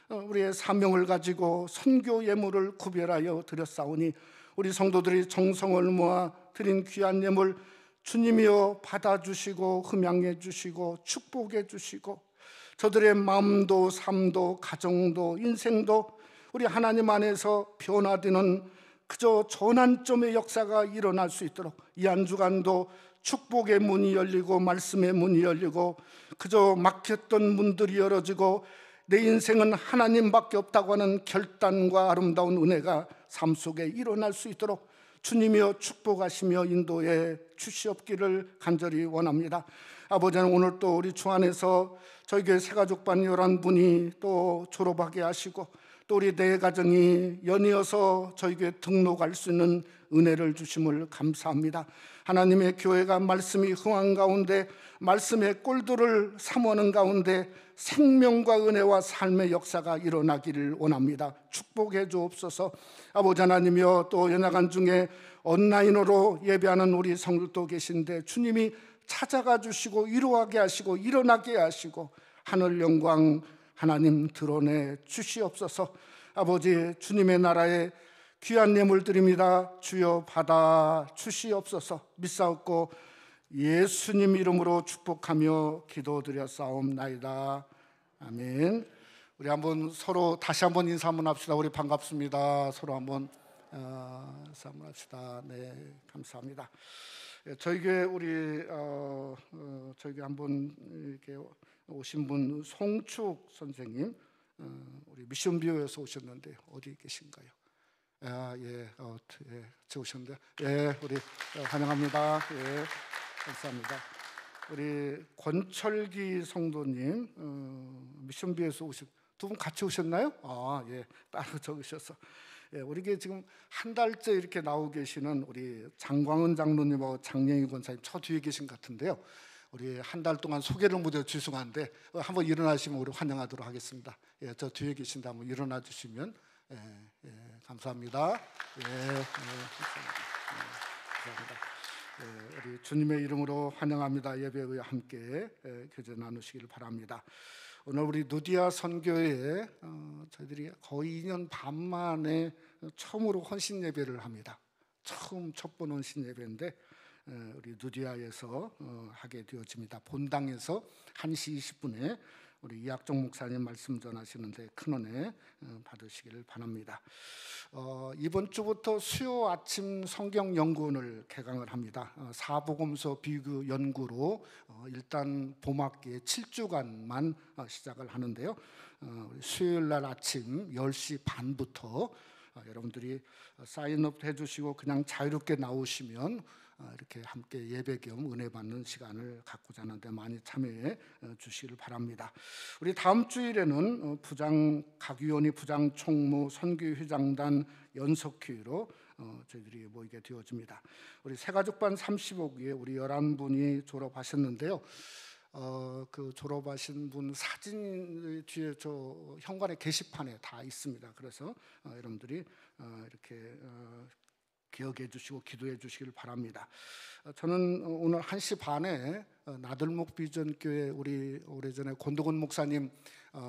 우리의 사명을 가지고 선교 예물을 구별하여 드렸사오니 우리 성도들이 정성을 모아 드린 귀한 예물 주님이여 받아주시고 흠양해 주시고 축복해 주시고 저들의 마음도 삶도 가정도 인생도 우리 하나님 안에서 변화되는 그저 전환점의 역사가 일어날 수 있도록 이 한 주간도 축복의 문이 열리고 말씀의 문이 열리고 그저 막혔던 문들이 열어지고 내 인생은 하나님밖에 없다고 하는 결단과 아름다운 은혜가 삶 속에 일어날 수 있도록 주님이여 축복하시며 인도해 주시옵기를 간절히 원합니다. 아버지는 오늘 또 우리 주 안에서 저희 교회 새가족반 11분이 또 졸업하게 하시고 또 우리 내 가정이 연이어서 저희 교회 등록할 수 있는 은혜를 주심을 감사합니다. 하나님의 교회가 말씀이 흥한 가운데 말씀의 꼴들을 사모하는 가운데 생명과 은혜와 삶의 역사가 일어나기를 원합니다. 축복해 주옵소서. 아버지 하나님이여 또 연약한 중에 온라인으로 예배하는 우리 성도도 계신데 주님이 찾아가 주시고 위로하게 하시고 일어나게 하시고 하늘 영광 하나님 드러내 주시옵소서. 아버지 주님의 나라에 귀한 예물 드립니다. 주여 받아 주시옵소서. 믿사옵고 예수님 이름으로 축복하며 기도드렸사옵나이다. 아멘. 우리 한번 서로 다시 한번 인사 한번 합시다. 우리 반갑습니다. 서로 한번 인사 한번 합시다. 네, 감사합니다. 저희 교회 우리 저희 교회 한번 이렇게 오신 분 송축 선생님 우리 미션비어에서 오셨는데 어디 계신가요? 예, 오셨는데 예, 우리 환영합니다. 예, 감사합니다. 우리 권철기 성도님 미션비에서 오신 두 분 같이 오셨나요? 예, 따로 적으셔서 예, 우리 지금 한 달째 이렇게 나오고 계시는 우리 장광은 장로님하고 장영희 권사님 저 뒤에 계신 것 같은데요. 우리 한 달 동안 소개를 못해서 죄송한데 한번 일어나시면 우리 환영하도록 하겠습니다. 예, 저 뒤에 계신다 한번 일어나 주시면 감사합니다. 감사합니다. 우리 주님의 이름으로 환영합니다. 예배에 함께 교제 나누시길 바랍니다. 오늘 우리 누디아 선교회에 저희들이 거의 2년 반 만에 처음으로 헌신 예배를 합니다. 처음 첫 번 헌신 예배인데 우리 누디아에서 하게 되어집니다. 본당에서 1시 20분에 우리 이학종 목사님 말씀 전하시는데 큰 은혜 받으시기를 바랍니다. 이번 주부터 수요 아침 성경 연구원을 개강을 합니다. 사복음서 비교 연구로 일단 봄학기에 7주간만 시작을 하는데요. 수요일 날 아침 10시 반부터 여러분들이 사인업 해주시고 그냥 자유롭게 나오시면 이렇게 함께 예배 겸 은혜 받는 시간을 갖고자 하는데 많이 참여해 주시기를 바랍니다. 우리 다음 주일에는 각 위원이 부장 총무 선교회장단 연석회의로 저희들이 모이게 되어집니다. 우리 새가족반 35기에 우리 11분이 졸업하셨는데요. 그 졸업하신 분 사진 뒤에 저 현관의 게시판에 다 있습니다. 그래서 여러분들이 이렇게 기억해 주시고 기도해 주시길 바랍니다. 저는 오늘 1시 반에 나들목 비전교회 우리 오래전에 권도건 목사님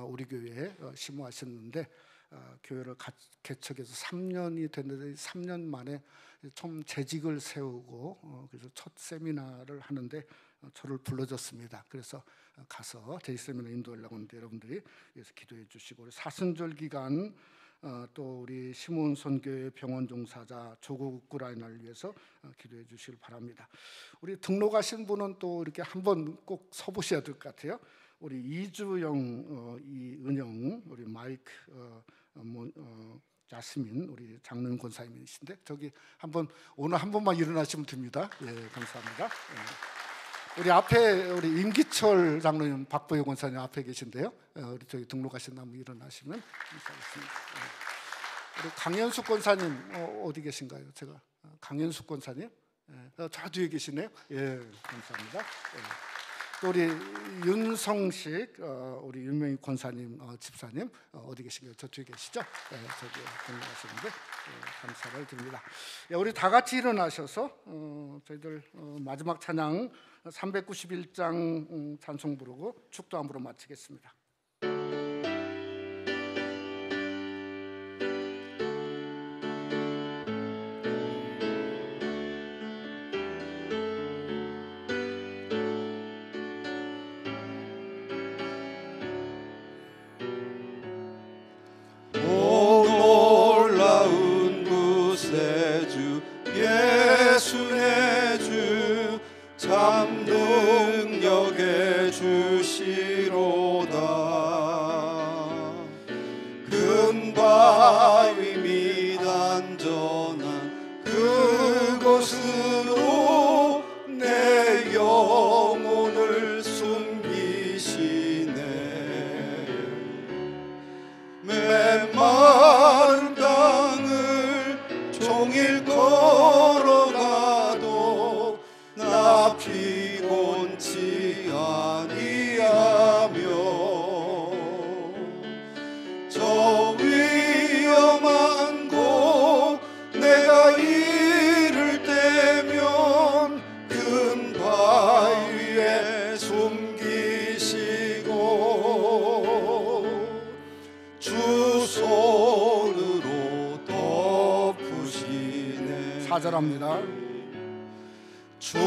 우리 교회에 심호하셨는데 교회를 개척해서 3년이 됐는데 3년 만에 처음 재직을 세우고 그래서 첫 세미나를 하는데 저를 불러줬습니다. 그래서 가서 재직 세미나 인도하려고 하는데 여러분들이 여기서 기도해 주시고 우리 사순절 기간 또 우리 시몬 선교회 병원 종사자 조국 우크라이나를 위해서 기도해 주시길 바랍니다. 우리 등록하신 분은 또 이렇게 한번 꼭 서보셔야 될 것 같아요. 우리 이주영, 이은영, 우리 마이크, 자스민 우리 장로님 권사님이신데 저기 한번 오늘 한 번만 일어나시면 됩니다. 예, 감사합니다. 예. 우리 앞에 우리 임기철 장로님, 박보영 권사님 앞에 계신데요. 우리 저기 등록하신 다음 일어나시면 감사하겠습니다. 우리 강현숙 권사님 어디 계신가요? 제가 강현숙 권사님, 저 뒤에 계시네요. 예, 감사합니다. 예. 또 우리 윤성식 우리 윤명희 권사님 집사님 어디 계신가요? 저 뒤에 계시죠? 예, 저기 건너가시는데 감사를 드립니다. 예, 우리 다 같이 일어나셔서 저희들 마지막 찬양 391장 찬송 부르고 축도함으로 마치겠습니다. 참 능력의 주시로다. 큰 바위 밑 안전한 그곳으로 내 영혼을 숨기시네. 메마른 땅을 종일 걸어가도 나 피곤치 아니하며 저 위험한 곳 내가 이를 때면 큰 바위에 숨기시고 주 손으로 덮으시네. 4절합니다. 주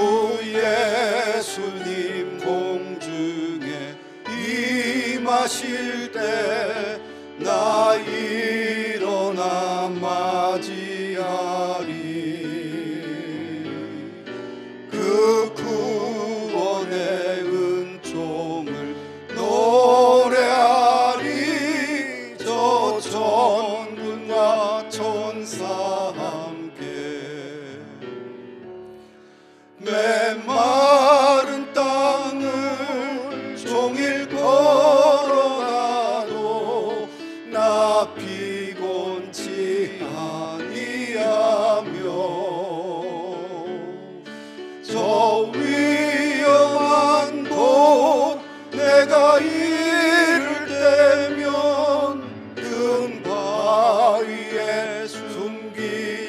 예수님 공중에 임하실 때 나 일어나 맞이하리. 그 구원의 은총을 노래하리. 저 천군과 천사 함께 메마른 땅을 종일 걸어가도 나 피곤치 아니하며 저 위험한 곳 내가 이를 때면 큰 바위에 숨기시고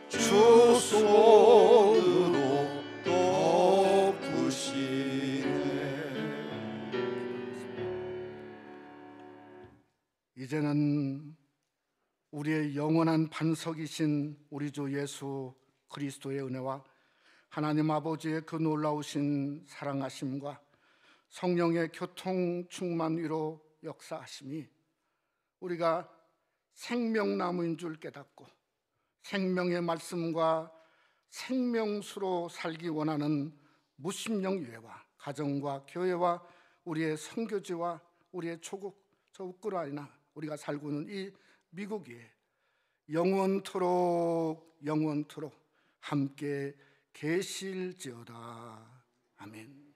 주 손으로 덮으시네. 이제는 우리의 영원한 반석이신 우리 주 예수 그리스도의 은혜와 하나님 아버지의 그 놀라우신 사랑하심과 성령의 교통 충만 위로 역사하심이 우리가 생명나무인 줄 깨닫고 생명의 말씀과 생명수로 살기 원하는 무심령 유해와 가정과 교회와 우리의 선교지와 우리의 조국 저 우크라이나 우리가 살고 있는 이 미국이 영원토록 함께 계실지어다. 아멘.